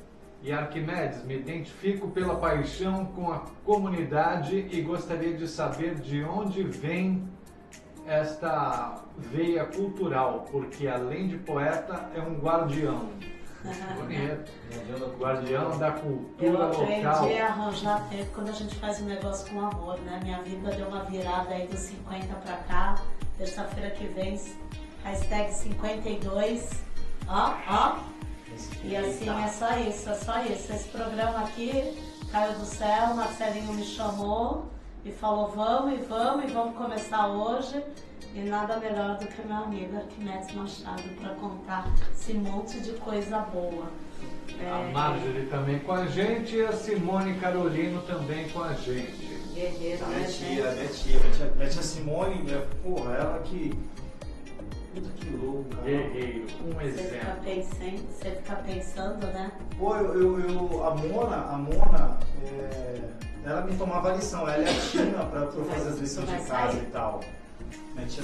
[SPEAKER 4] E Arquimedes, me identifico pela paixão com a comunidade e gostaria de saber de onde vem esta veia cultural, porque além de poeta é um guardião. Bonito. Guardião da cultura
[SPEAKER 3] Eu
[SPEAKER 4] local.
[SPEAKER 3] aprendi a arranjar tempo quando a gente faz um negócio com amor, né? Minha vida deu uma virada aí dos 50 pra cá. Terça-feira que vem, hashtag 52. Ó. E assim é só isso. Esse programa aqui caiu do céu, Marcelinho me chamou e falou vamos começar hoje. E nada melhor do que meu amigo Arquimedes Machado para contar esse monte de coisa boa.
[SPEAKER 4] A Marjorie também com a gente e a Simone Carolino também com a gente.
[SPEAKER 3] Guerreiro, né,
[SPEAKER 2] Minha tia Simone, porra, ela que... Puta que louco, cara.
[SPEAKER 4] Guerreiro, um
[SPEAKER 3] Você
[SPEAKER 4] exemplo.
[SPEAKER 3] fica pensando, né?
[SPEAKER 2] Pô, a Mona, ela me tomava lição, ela é a Tina pra eu fazer as lições de casa e tal. Minha tia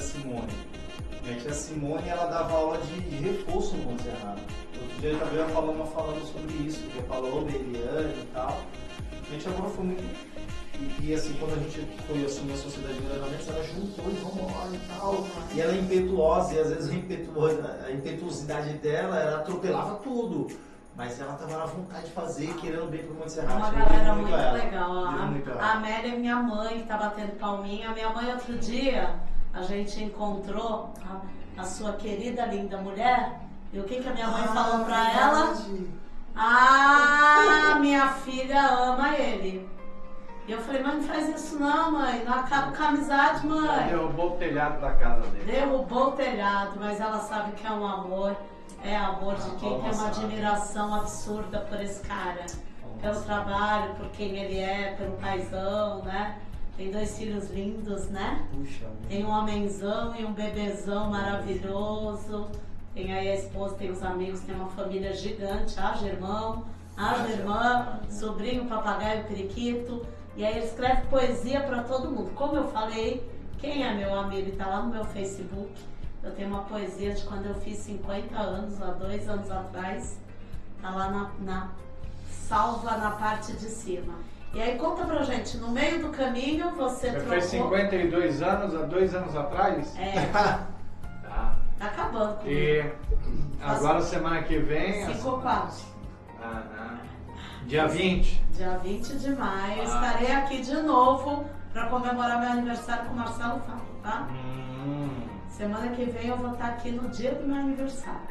[SPEAKER 2] Simone, ela dava aula de reforço no Montserrat. Outro dia eu estava falando sobre isso, que falou Eliane e tal. A gente agora foi muito... E assim, quando a gente foi assumir a sociedade de engajamentos, ela juntou e vamos lá e tal. E ela é impetuosa, e às vezes a impetuosidade dela, ela atropelava tudo. Mas ela estava na vontade de fazer, querendo bem pro Montserrat.
[SPEAKER 3] Uma galera muito legal. A Amélia é minha mãe, que tá batendo palminha. A minha mãe, outro dia, a gente encontrou a sua querida, linda mulher. E o que a minha mãe falou pra ela? Minha filha ama ele. E eu falei, mãe, não faz isso não, mãe. Não acaba com a amizade, mãe.
[SPEAKER 4] Derrubou o telhado da casa dele.
[SPEAKER 3] Derrubou o telhado, mas ela sabe que é um amor. É amor de quem tem uma admiração absurda por esse cara. Pelo trabalho, por quem ele é, pelo paizão, né? Tem 2 filhos lindos, né?
[SPEAKER 2] Puxa,
[SPEAKER 3] tem um homenzão e um bebezão maravilhoso. Tem aí a esposa, tem os amigos, tem uma família gigante. Germão, Germã, sobrinho, papagaio, periquito. E aí ele escreve poesia para todo mundo. Como eu falei, quem é meu amigo e tá lá no meu Facebook, eu tenho uma poesia de quando eu fiz 50 anos, há 2 anos atrás. Tá lá salva na parte de cima. E aí conta pra gente, no meio do caminho você trocou...
[SPEAKER 4] fez 52 anos, há 2 anos atrás?
[SPEAKER 3] Tá.
[SPEAKER 4] Tá.
[SPEAKER 3] Tá acabando comigo.
[SPEAKER 4] E agora semana que vem...
[SPEAKER 3] 5/4.
[SPEAKER 4] Dia 20.
[SPEAKER 3] Dia 20 de maio, estarei aqui de novo para comemorar meu aniversário com o Marcelo Fábio, tá? Semana que vem eu vou estar aqui no dia do meu aniversário.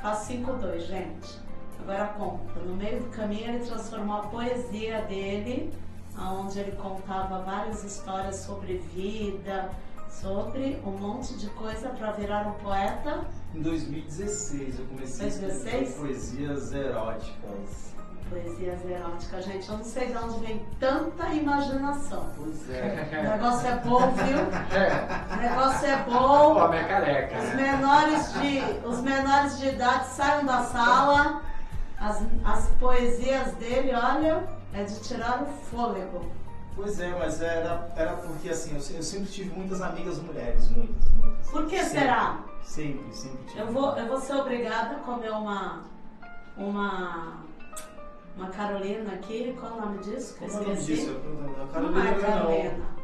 [SPEAKER 3] Faço 5/2, gente. Agora conta. No meio do caminho ele transformou a poesia dele, onde ele contava várias histórias sobre vida, sobre um monte de coisa para virar um poeta.
[SPEAKER 2] Em 2016 eu comecei a escrever poesias eróticas.
[SPEAKER 3] Poesias eróticas, gente, eu não sei de onde vem tanta imaginação.
[SPEAKER 2] Pois é.
[SPEAKER 3] O negócio é bom, viu? O negócio é bom.
[SPEAKER 4] Pô, minha careca.
[SPEAKER 3] Os menores de idade saiam da sala. As poesias dele, olha, é de tirar o fôlego.
[SPEAKER 2] Pois é, mas era porque assim, eu sempre tive muitas amigas mulheres, muitas.
[SPEAKER 3] Por que será?
[SPEAKER 2] Sempre tive.
[SPEAKER 3] Eu vou ser obrigada a comer uma Carolina aqui, qual o nome disso?
[SPEAKER 2] Qual o nome disso?
[SPEAKER 3] A Carolina não é Carolina.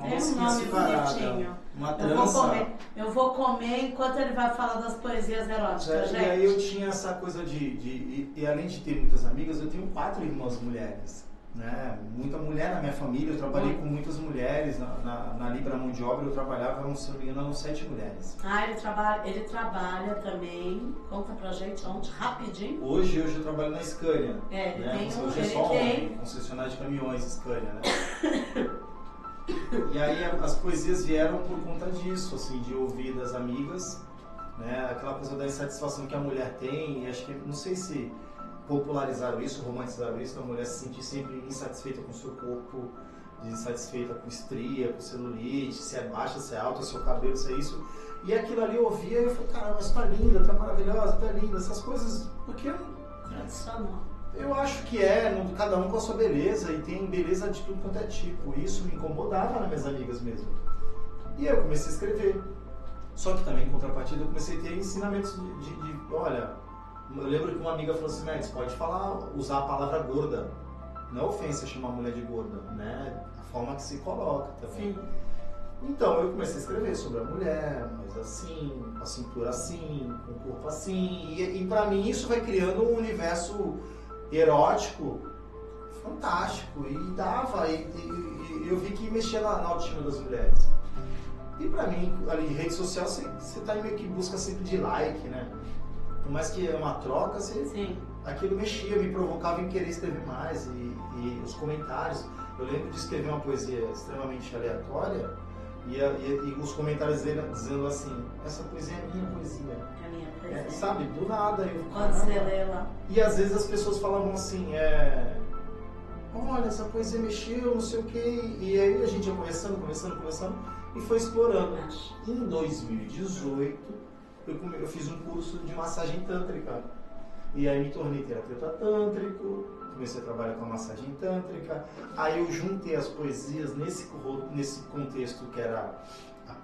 [SPEAKER 3] Tem um nome bonitinho.
[SPEAKER 2] Uma trança.
[SPEAKER 3] Eu vou comer enquanto ele vai falar das poesias eróticas, gente.
[SPEAKER 2] E aí eu tinha essa coisa e além de ter muitas amigas, eu tenho 4 irmãs mulheres. Né? Muita mulher na minha família, eu trabalhei com muitas mulheres. Na Libra Mão de Obra eu trabalhava, se não me engano, 7 mulheres.
[SPEAKER 3] Ele trabalha também. Conta pra gente onde, rapidinho.
[SPEAKER 2] Hoje eu trabalho na Scania.
[SPEAKER 3] Ele tem
[SPEAKER 2] hoje é só concessionária de caminhões Scania, né? E aí as poesias vieram por conta disso, assim, de ouvir das amigas, né? Aquela coisa da insatisfação que a mulher tem, e acho que, não sei se popularizaram isso, romantizaram isso, a mulher se sentir sempre insatisfeita com o seu corpo, insatisfeita com estria, com celulite, se é baixa, se é alta, se é o cabelo, se é isso. E aquilo ali eu ouvia e eu falei, caramba, mas tá linda, tá maravilhosa, tá linda, essas coisas, porque
[SPEAKER 3] Tradicional.
[SPEAKER 2] eu acho que cada um com a sua beleza, e tem beleza de tudo quanto é tipo. E isso me incomodava nas minhas amigas mesmo. E eu comecei a escrever. Só que também, em contrapartida, eu comecei a ter ensinamentos olha, eu lembro que uma amiga falou assim, Max, pode usar a palavra gorda. Não é ofensa chamar a mulher de gorda, né? A forma que se coloca também.
[SPEAKER 3] Sim.
[SPEAKER 2] Então, eu comecei a escrever sobre a mulher, mas assim, a cintura assim, com o corpo assim. E pra mim isso vai criando um universo erótico fantástico. E dava, e eu vi que mexia na autoestima das mulheres. E pra mim, ali, rede social, você tá meio que em busca sempre de like, né? Por mais que é uma troca,
[SPEAKER 3] Sim.
[SPEAKER 2] aquilo mexia, me provocava em querer escrever mais. E os comentários, eu lembro de escrever uma poesia extremamente aleatória, e os comentários dizendo assim, essa poesia é minha poesia.
[SPEAKER 3] É a minha poesia.
[SPEAKER 2] Sabe, do nada.
[SPEAKER 3] Pode ser ler lá.
[SPEAKER 2] E às vezes as pessoas falavam assim, olha, essa poesia mexeu, não sei o quê. E aí a gente ia conversando, e foi explorando. Em 2018, eu fiz um curso de massagem tântrica. E aí me tornei terapeuta tântrico, comecei a trabalhar com a massagem tântrica. Aí eu juntei as poesias nesse contexto que era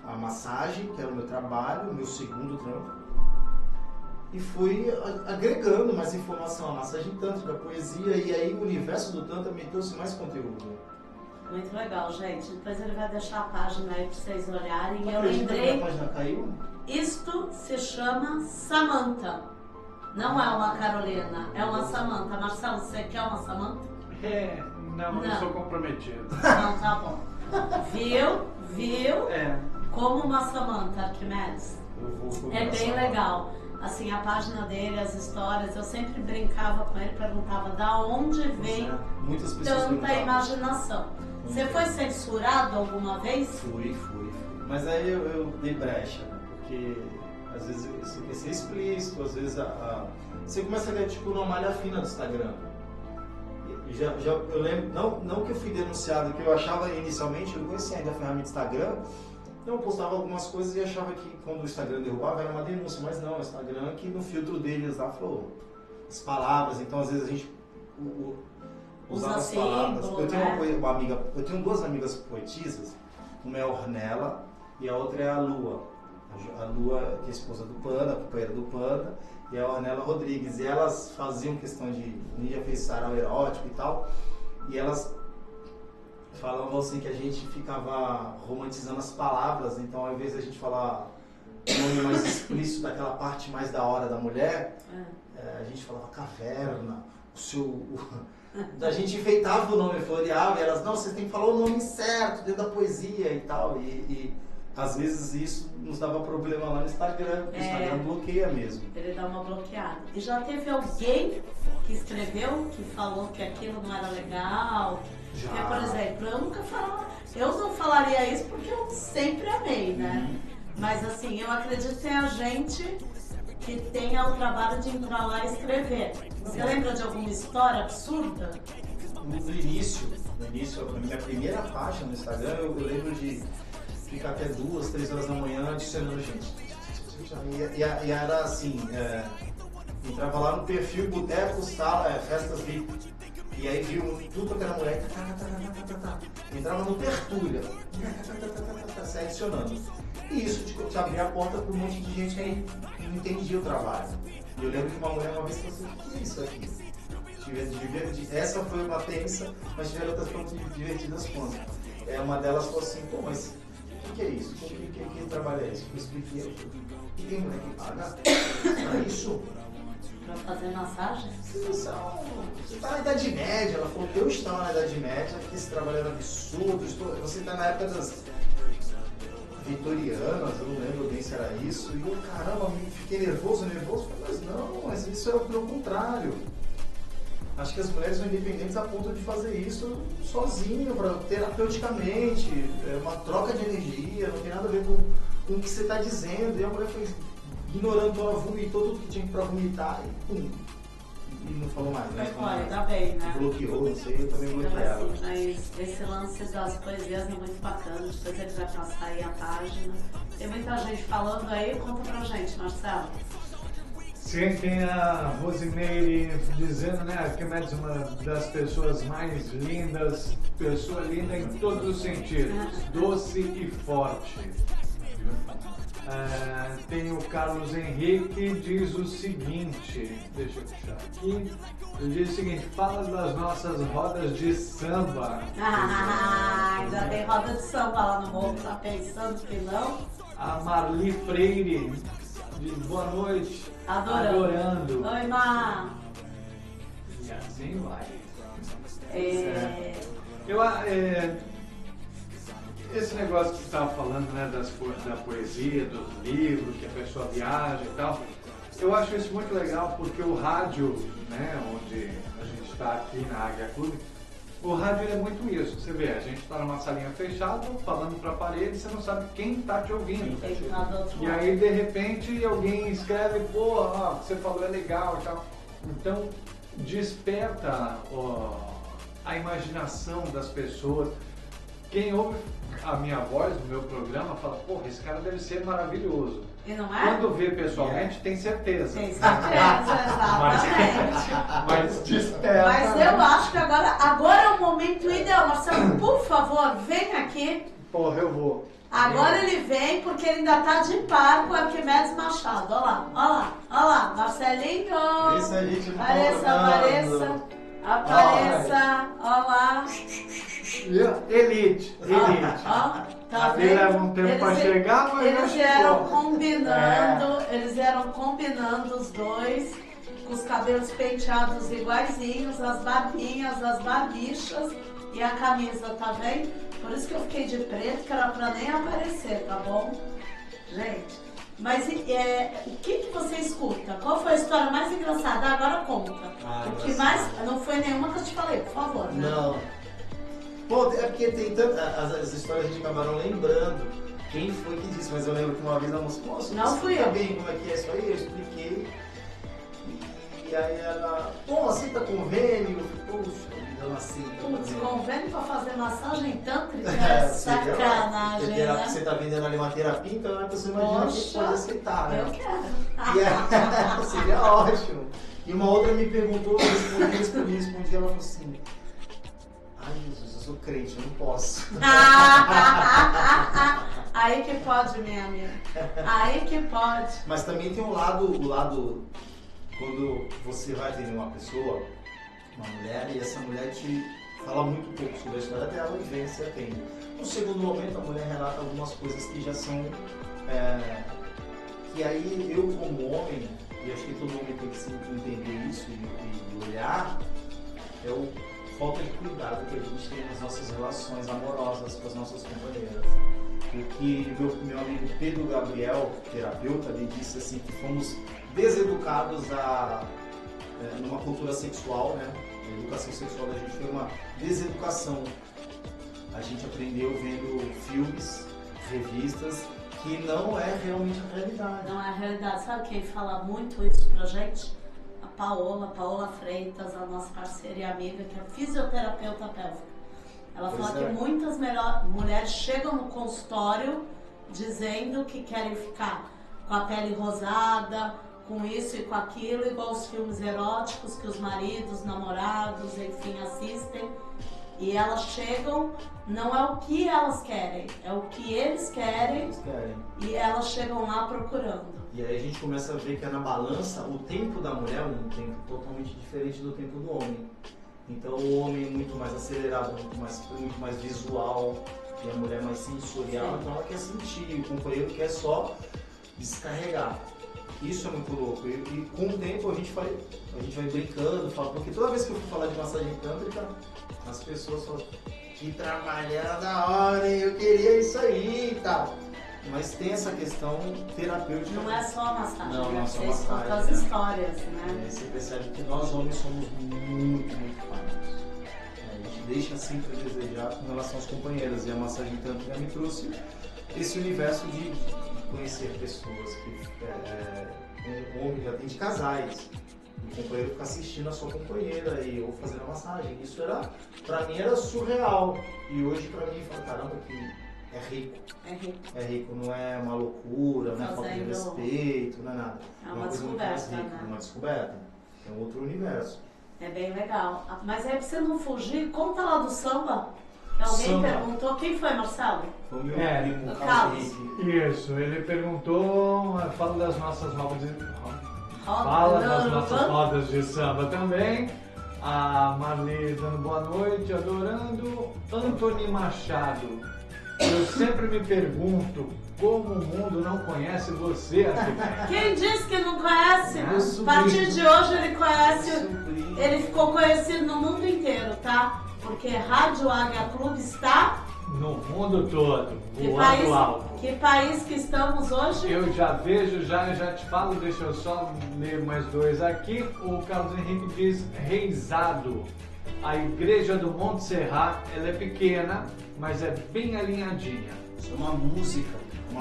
[SPEAKER 2] a massagem, que era o meu trabalho, o meu segundo trampo. E fui agregando mais informação, a massagem tântrica, a poesia, e aí o universo do Tantra me trouxe mais conteúdo.
[SPEAKER 3] Muito legal, gente. Depois ele vai deixar a página aí para vocês olharem.
[SPEAKER 2] Não
[SPEAKER 3] Eu
[SPEAKER 2] acredita
[SPEAKER 3] lembrei,
[SPEAKER 2] que a página caiu?
[SPEAKER 3] isto se chama Samantha. Não é uma Carolina, é uma Samantha. Marcelo, você quer uma Samantha?
[SPEAKER 4] Não, eu sou comprometido.
[SPEAKER 3] Não, tá bom. Viu?
[SPEAKER 4] É.
[SPEAKER 3] Como uma Samantha, Arquimedes.
[SPEAKER 2] Vou
[SPEAKER 3] É bem legal. Assim, a página dele, as histórias, eu sempre brincava com ele, perguntava da onde vem
[SPEAKER 2] Muitas pessoas
[SPEAKER 3] tanta
[SPEAKER 2] perguntavam.
[SPEAKER 3] imaginação. Você foi censurado alguma vez?
[SPEAKER 2] Fui. Mas aí eu dei brecha, né? Porque às vezes você quer ser explícito, às vezes você começa a ver tipo uma malha fina do Instagram. E eu lembro, não que eu fui denunciado, que eu achava inicialmente, eu não conhecia ainda a ferramenta Instagram, então eu postava algumas coisas e achava que quando o Instagram derrubava era uma denúncia, mas não, o Instagram que no filtro deles lá falou as palavras, então às vezes a gente usava as palavras.
[SPEAKER 3] símbolo,
[SPEAKER 2] Eu tenho
[SPEAKER 3] né?
[SPEAKER 2] eu tenho duas amigas poetisas, uma é a Ornella e a outra é a Lua. A Lua, que é a esposa do Panda, a companheira do Panda, e a Ornella Rodrigues. E elas faziam questão de já fez sarau erótico e tal, e elas falavam assim que a gente ficava romantizando as palavras, então ao invés de a gente falar o nome mais explícito daquela parte mais da hora da mulher, a gente falava caverna, a gente enfeitava o nome, floreava, e elas, não, você tem que falar o nome certo dentro da poesia e tal, e às vezes isso nos dava problema lá no Instagram, porque o Instagram bloqueia mesmo.
[SPEAKER 3] Ele dá uma bloqueada. E já teve alguém que escreveu, que falou que aquilo não era legal?
[SPEAKER 2] Já.
[SPEAKER 3] Porque, por exemplo, eu não falaria isso porque eu sempre amei, né? Mas assim, eu acredito que tem a gente que tenha o trabalho de entrar lá e escrever. Você lembra de alguma história absurda?
[SPEAKER 2] No início, a minha primeira página no Instagram, eu lembro de ficar até 2, 3 horas da manhã adicionando gente. E era assim, entrava lá no perfil, boteco, sala, festas VIP. E aí viu tudo quanto era mulher, entrava no tertúlia, se adicionando. E isso te abria a porta para um monte de gente que não entendia o trabalho. E eu lembro que uma mulher uma vez falou assim, o que é isso aqui? Essa foi uma tensa, mas tiveram outras tão divertidas quanto. Uma delas falou assim, pô, mas o que é isso? Que trabalho é esse? Eu expliquei, e tem mulher que paga para isso?
[SPEAKER 3] Pra fazer massagem?
[SPEAKER 2] Você está na Idade Média, ela falou que eu estava na Idade Média, que esse trabalho era absurdo, você está na época das vitorianas, eu não lembro bem se era isso, e eu, caramba, fiquei nervoso, falei, mas não, mas isso é pelo contrário. Acho que as mulheres são independentes a ponto de fazer isso sozinho, terapeuticamente, é uma troca de energia, não tem nada a ver com o que você está dizendo. E a mulher foi ignorando, ela vomitou tudo que tinha para vomitar e pum. E não falou mais.
[SPEAKER 3] Foi fora, ainda bem, né?
[SPEAKER 2] Bloqueou, não sei, eu também bloqueei ela.
[SPEAKER 3] Mas esse lance das poesias é muito bacana, depois ele vai passar aí a página. Tem muita gente falando aí, conta pra gente, Marcelo.
[SPEAKER 4] Sim, tem a Rosimeire dizendo, né, Arquimedes é uma das pessoas mais lindas, pessoa linda em todos os sentidos, doce e forte. Tem o Carlos Henrique, diz o seguinte, deixa eu puxar aqui, ele diz o seguinte, fala das nossas rodas de samba.
[SPEAKER 3] Ainda tem roda de samba lá no morro, tá pensando que não?
[SPEAKER 4] A Marli Freire diz boa noite, adorando.
[SPEAKER 3] Oi, Mar.
[SPEAKER 4] E assim vai. Esse negócio que você estava falando, né, da poesia, dos livros, que a pessoa viaja e tal, eu acho isso muito legal porque o rádio, né, onde a gente está aqui na Águia Clube, o rádio é muito isso. Você vê, a gente está numa salinha fechada, falando para a parede, você não sabe quem está te ouvindo. E aí, de repente, alguém escreve, pô, ó, o que você falou é legal e tal. Então, desperta a imaginação das pessoas. Quem ouve a minha voz no meu programa fala, porra, esse cara deve ser maravilhoso.
[SPEAKER 3] E não é?
[SPEAKER 4] Quando vê pessoalmente, tem certeza.
[SPEAKER 3] Tem certeza, exatamente.
[SPEAKER 4] Mas desperta.
[SPEAKER 3] Mas eu acho que agora é o momento ideal. Marcelo, por favor, vem aqui.
[SPEAKER 4] Porra, eu vou.
[SPEAKER 3] Agora ele vem porque ele ainda tá de par com o Arquimedes Machado. Olha lá, Marcelinho.
[SPEAKER 2] Esse a gente não
[SPEAKER 3] apareça, olha lá.
[SPEAKER 4] Elite.
[SPEAKER 3] Tá
[SPEAKER 4] Ele leva um tempo para chegar, mas
[SPEAKER 3] eles vieram combinando os dois, com os cabelos penteados iguaizinhos, as barbinhas, as barbichas e a camisa, tá vendo? Por isso que eu fiquei de preto, que era pra nem aparecer, tá bom? Gente, mas o que você escuta? Qual foi a história mais engraçada? Agora conta. O que mais... Não foi nenhuma que eu te falei, por favor, né?
[SPEAKER 2] Não. Pô, é porque tem as histórias a gente acabaram lembrando quem foi que disse, mas eu lembro que uma vez ela mostrou,
[SPEAKER 3] não fui eu.
[SPEAKER 2] Bem como é que é isso aí, eu expliquei. E aí ela, pô, aceita convênio? Eu falei, poxa, não aceita.
[SPEAKER 3] Putz, convênio pra fazer massagem tântrica? Sacanagem, né?
[SPEAKER 2] Você tá vendendo ali uma terapia, então a pessoa imagina que pode aceitar, né?
[SPEAKER 3] Eu quero.
[SPEAKER 2] Seria ótimo. E uma outra me perguntou, eu respondi, ela falou assim, ai Jesus, eu sou crente, eu não posso.
[SPEAKER 3] Aí que pode, minha amiga. Aí que pode.
[SPEAKER 2] Mas também tem o lado quando você vai atender uma pessoa, uma mulher, e essa mulher te fala muito pouco sobre a história dela e vem se atende. No segundo momento, a mulher relata algumas coisas que já são... que aí eu como homem, e acho que todo homem tem que entender isso e olhar, é o falta de cuidado que a gente tem nas nossas relações amorosas com as nossas companheiras. O que meu amigo Pedro Gabriel, terapeuta, ele disse assim, que fomos deseducados numa cultura sexual, né? A educação sexual da gente foi uma deseducação. A gente aprendeu vendo filmes, revistas, que não é realmente a realidade.
[SPEAKER 3] Não é a realidade. Sabe quem fala muito isso pra gente? A Paola Freitas, a nossa parceira e amiga, que é fisioterapeuta pélvica. Ela fala que muitas mulheres chegam no consultório dizendo que querem ficar com a pele rosada, com isso e com aquilo, igual os filmes eróticos que os maridos, namorados, enfim, assistem. E elas chegam, não é o que elas querem, é o que eles querem. E elas chegam lá procurando.
[SPEAKER 2] E aí a gente começa a ver que na balança, o tempo da mulher é um tempo totalmente diferente do tempo do homem. Então o homem é muito mais acelerado, muito mais visual, e a mulher mais sensorial. Sim. Então ela quer sentir, o companheiro quer só descarregar. Isso é muito louco. E com o tempo a gente vai brincando, porque toda vez que eu fui falar de massagem tântrica, as pessoas falam, que trabalhada da hora, eu queria isso aí e tal. mas tem essa questão terapêutica.
[SPEAKER 3] Não é só a massagem,
[SPEAKER 2] Não, não é só
[SPEAKER 3] vocês
[SPEAKER 2] massagem,
[SPEAKER 3] contam as
[SPEAKER 2] né?
[SPEAKER 3] histórias, né?
[SPEAKER 2] Você percebe que nós homens somos muito falhos. A gente deixa sempre a desejar com relação aos companheiros. E a massagem tântrica me trouxe esse universo de conhecer pessoas que um homem já tem de casais. O companheiro fica assistindo a sua companheira e ou fazendo a massagem. Isso era, pra mim, era surreal. E hoje pra mim, fala, caramba, que é rico.
[SPEAKER 3] É rico.
[SPEAKER 2] É rico, não é uma loucura, não é falta de
[SPEAKER 3] Fazendo-
[SPEAKER 2] respeito, não é nada.
[SPEAKER 3] É uma
[SPEAKER 2] coisa muito mais
[SPEAKER 3] descoberta,
[SPEAKER 2] rica,
[SPEAKER 3] né?
[SPEAKER 2] uma descoberta. É um outro universo.
[SPEAKER 3] É bem legal. Mas aí pra você não fugir, conta lá do samba. Alguém
[SPEAKER 2] Samba.
[SPEAKER 3] perguntou, quem foi, Marcelo?
[SPEAKER 2] Foi o meu
[SPEAKER 4] É,
[SPEAKER 2] primo,
[SPEAKER 3] o
[SPEAKER 2] Carlos
[SPEAKER 3] Carlos.
[SPEAKER 2] Henrique.
[SPEAKER 4] Isso, ele perguntou, fala das nossas rodas de...
[SPEAKER 3] Roda,
[SPEAKER 4] Fala
[SPEAKER 3] não,
[SPEAKER 4] das
[SPEAKER 3] não,
[SPEAKER 4] nossas
[SPEAKER 3] não.
[SPEAKER 4] rodas de samba também. A Marli dando boa noite, adorando. Antony Machado. Eu sempre me pergunto como o mundo não conhece você, Arquimedes.
[SPEAKER 3] Quem disse que não conhece?
[SPEAKER 2] Meu
[SPEAKER 3] A
[SPEAKER 2] sobrinho.
[SPEAKER 3] partir de hoje ele conhece.
[SPEAKER 2] Sobrinho.
[SPEAKER 3] Ele ficou conhecido no mundo inteiro, tá? Porque Rádio Águia Clube está.
[SPEAKER 4] No mundo todo,
[SPEAKER 3] Que
[SPEAKER 4] voando alto.
[SPEAKER 3] país que estamos hoje?
[SPEAKER 4] Eu já vejo, já te falo, deixa eu só ler mais dois aqui. O Carlos Henrique diz reizado. A igreja do Monte Serrat, ela é pequena, mas é bem alinhadinha.
[SPEAKER 2] Isso é uma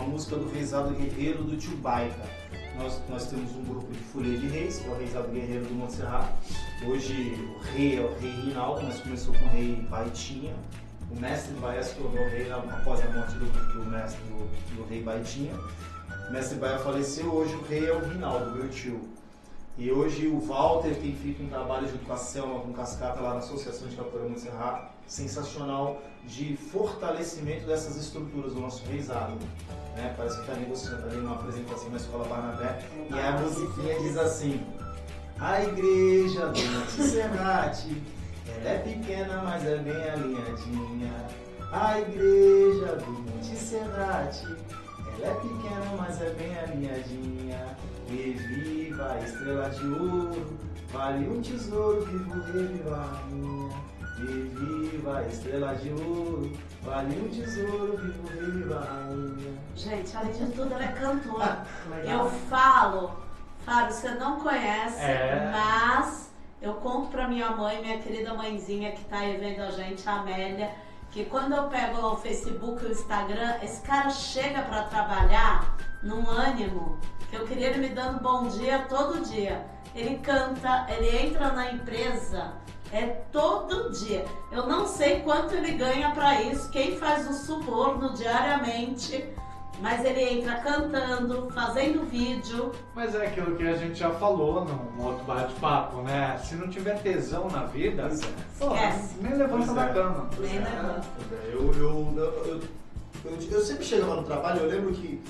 [SPEAKER 2] música do Reizado Guerreiro do Tio Baita. Nós temos um grupo de folia de reis, que é o Reizado Guerreiro do Monte Serrat. Hoje o rei é o rei Rinaldo, mas começou com o rei Baitinha. O mestre Baia se tornou rei após a morte do mestre do rei Baitinha. O mestre Baia faleceu, hoje o rei é o Rinaldo, meu tio. E hoje o Walter tem feito um trabalho junto com a Selma, com o Cascata lá na Associação de Capoeira Monte Serrat, sensacional, de fortalecimento dessas estruturas do nosso reizado. Né? Parece que está negociando ali uma apresentação na Escola Barnabé. E a musiquinha diz assim: a igreja do Monte Serrat, ela é pequena, mas é bem alinhadinha. A igreja do Monte Serrat, ela é pequena, mas é bem alinhadinha. E viva a estrela de ouro, vale um tesouro, vivo reviva a rainha. E viva a estrela de ouro, vale um tesouro, vivo reviva a rainha.
[SPEAKER 3] Gente, além de tudo, ela é cantora.
[SPEAKER 2] Legal.
[SPEAKER 3] Eu falo, Fábio, você não conhece,
[SPEAKER 4] É.
[SPEAKER 3] mas eu conto pra minha mãe, minha querida mãezinha que tá aí vendo a gente, a Amélia, que quando eu pego lá o Facebook e o Instagram, esse cara chega pra trabalhar num ânimo que eu queria ele me dando bom dia todo dia. Ele canta, ele entra na empresa, é todo dia. Eu não sei quanto ele ganha pra isso, quem faz o suborno diariamente, mas ele entra cantando, fazendo vídeo.
[SPEAKER 4] Mas é aquilo que a gente já falou num outro bate-papo, né? Se não tiver tesão na vida,
[SPEAKER 2] Pois é.
[SPEAKER 4] pô,
[SPEAKER 3] Esquece.
[SPEAKER 4] nem levanta
[SPEAKER 2] Pois
[SPEAKER 4] da
[SPEAKER 2] é.
[SPEAKER 4] cama.
[SPEAKER 3] Nem levanta.
[SPEAKER 2] Eu sempre chegava no trabalho, eu lembro que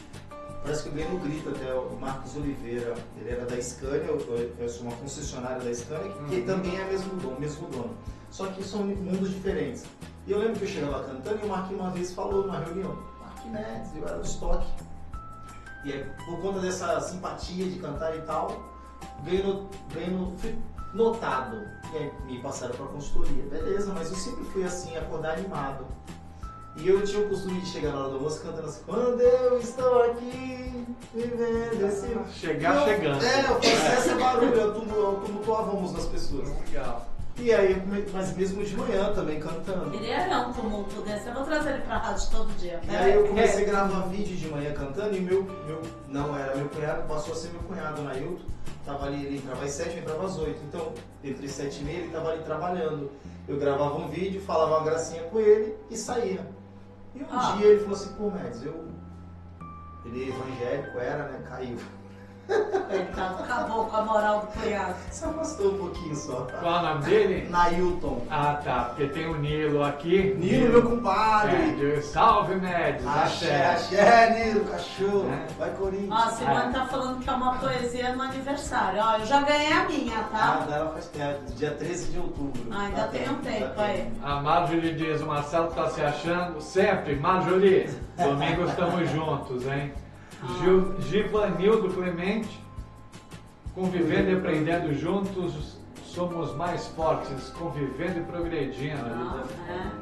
[SPEAKER 2] parece que eu ganhei no grito até o Marcos Oliveira, ele era da Scania, eu sou uma concessionária da Scania, que também é mesmo dono. Só que são mundos diferentes. E eu lembro que eu chegava cantando e o Marquinhos uma vez falou numa reunião, Marquinhos, eu era do estoque. E aí, por conta dessa simpatia de cantar e tal, fui notado. E aí me passaram para consultoria. Beleza, mas eu sempre fui assim, acordar animado. E eu tinha o costume de chegar na hora do almoço cantando assim: quando eu estou aqui, vivendo esse...
[SPEAKER 4] Chegar chegando.
[SPEAKER 2] Eu fazia esse barulho, eu tumultuávamos nas pessoas.
[SPEAKER 4] Legal.
[SPEAKER 2] E aí, mas mesmo de manhã também cantando.
[SPEAKER 3] Ele é um tumulto desse, eu vou trazer ele pra rádio todo dia.
[SPEAKER 2] E aí eu comecei a gravar vídeo de manhã cantando e não era meu cunhado, passou a ser meu cunhado, Nailton. Tava ali, ele entrava às 7, eu entrava às 8. Então, entre 7 e meia, ele tava ali trabalhando. Eu gravava um vídeo, falava uma gracinha com ele e saía. E um dia ele falou assim: pô, Médios, ele evangélico era, né? Caiu.
[SPEAKER 3] Acabou com a moral do cunhado.
[SPEAKER 2] Se afastou um pouquinho só.
[SPEAKER 4] Qual é o nome dele?
[SPEAKER 2] Nailton.
[SPEAKER 4] Ah, tá, porque tem o Nilo aqui.
[SPEAKER 2] Nilo, meu compadre.
[SPEAKER 4] Salve, Médios.
[SPEAKER 2] Axé, Nilo, cachorro.
[SPEAKER 4] É.
[SPEAKER 2] Vai, Corinthians.
[SPEAKER 3] Ó, a Simone tá falando que é uma poesia no aniversário. Ó, eu já ganhei a minha,
[SPEAKER 2] Ah,
[SPEAKER 3] tá?
[SPEAKER 2] dela faz tempo, dia 13 de outubro.
[SPEAKER 3] Ah, ainda tem um tempo aí.
[SPEAKER 4] A Marjorie diz: o Marcelo tá se achando. Sempre, Marjorie. Domingo estamos juntos, hein? Givanildo Clemente. Convivendo e aprendendo juntos, somos mais fortes. Convivendo e progredindo.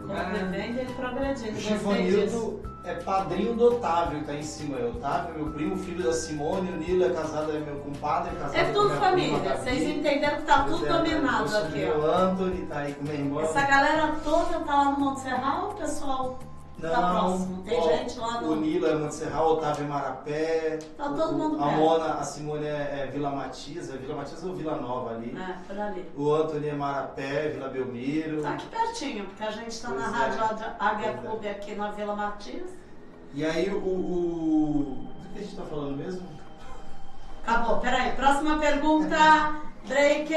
[SPEAKER 3] Convivendo e progredindo.
[SPEAKER 2] O
[SPEAKER 3] Gostei disso.
[SPEAKER 2] Givanildo, é padrinho do Otávio, que tá em cima. É o Otávio, meu primo, filho da Simone, o Nilo é casado, é meu compadre, casado
[SPEAKER 3] É
[SPEAKER 2] com
[SPEAKER 3] tudo
[SPEAKER 2] minha
[SPEAKER 3] família.
[SPEAKER 2] prima, Gabi.
[SPEAKER 3] Vocês entenderam que tá tudo dominado
[SPEAKER 2] Meu
[SPEAKER 3] aqui,
[SPEAKER 2] sobrinho
[SPEAKER 3] ó.
[SPEAKER 2] Anthony tá aí com minha irmã.
[SPEAKER 3] Essa galera toda tá lá no Monte Serral ou o pessoal tá próximo? Tem gente lá no...
[SPEAKER 2] O Nilo é Monte Serral, o Otávio é Marapé.
[SPEAKER 3] Tá todo mundo
[SPEAKER 2] A
[SPEAKER 3] perto.
[SPEAKER 2] Mona, a Simone é Vila Matias. É Vila Matias ou Vila Nova ali?
[SPEAKER 3] É, por ali.
[SPEAKER 2] O Anthony é Marapé, Vila Belmiro.
[SPEAKER 3] Tá aqui pertinho, porque a gente tá
[SPEAKER 2] Pois
[SPEAKER 3] na
[SPEAKER 2] é.
[SPEAKER 3] Rádio Águia
[SPEAKER 2] Pois é.
[SPEAKER 3] Clube aqui na Vila Matias.
[SPEAKER 2] E aí do que a gente tá falando mesmo?
[SPEAKER 3] Acabou, peraí. Próxima pergunta, break.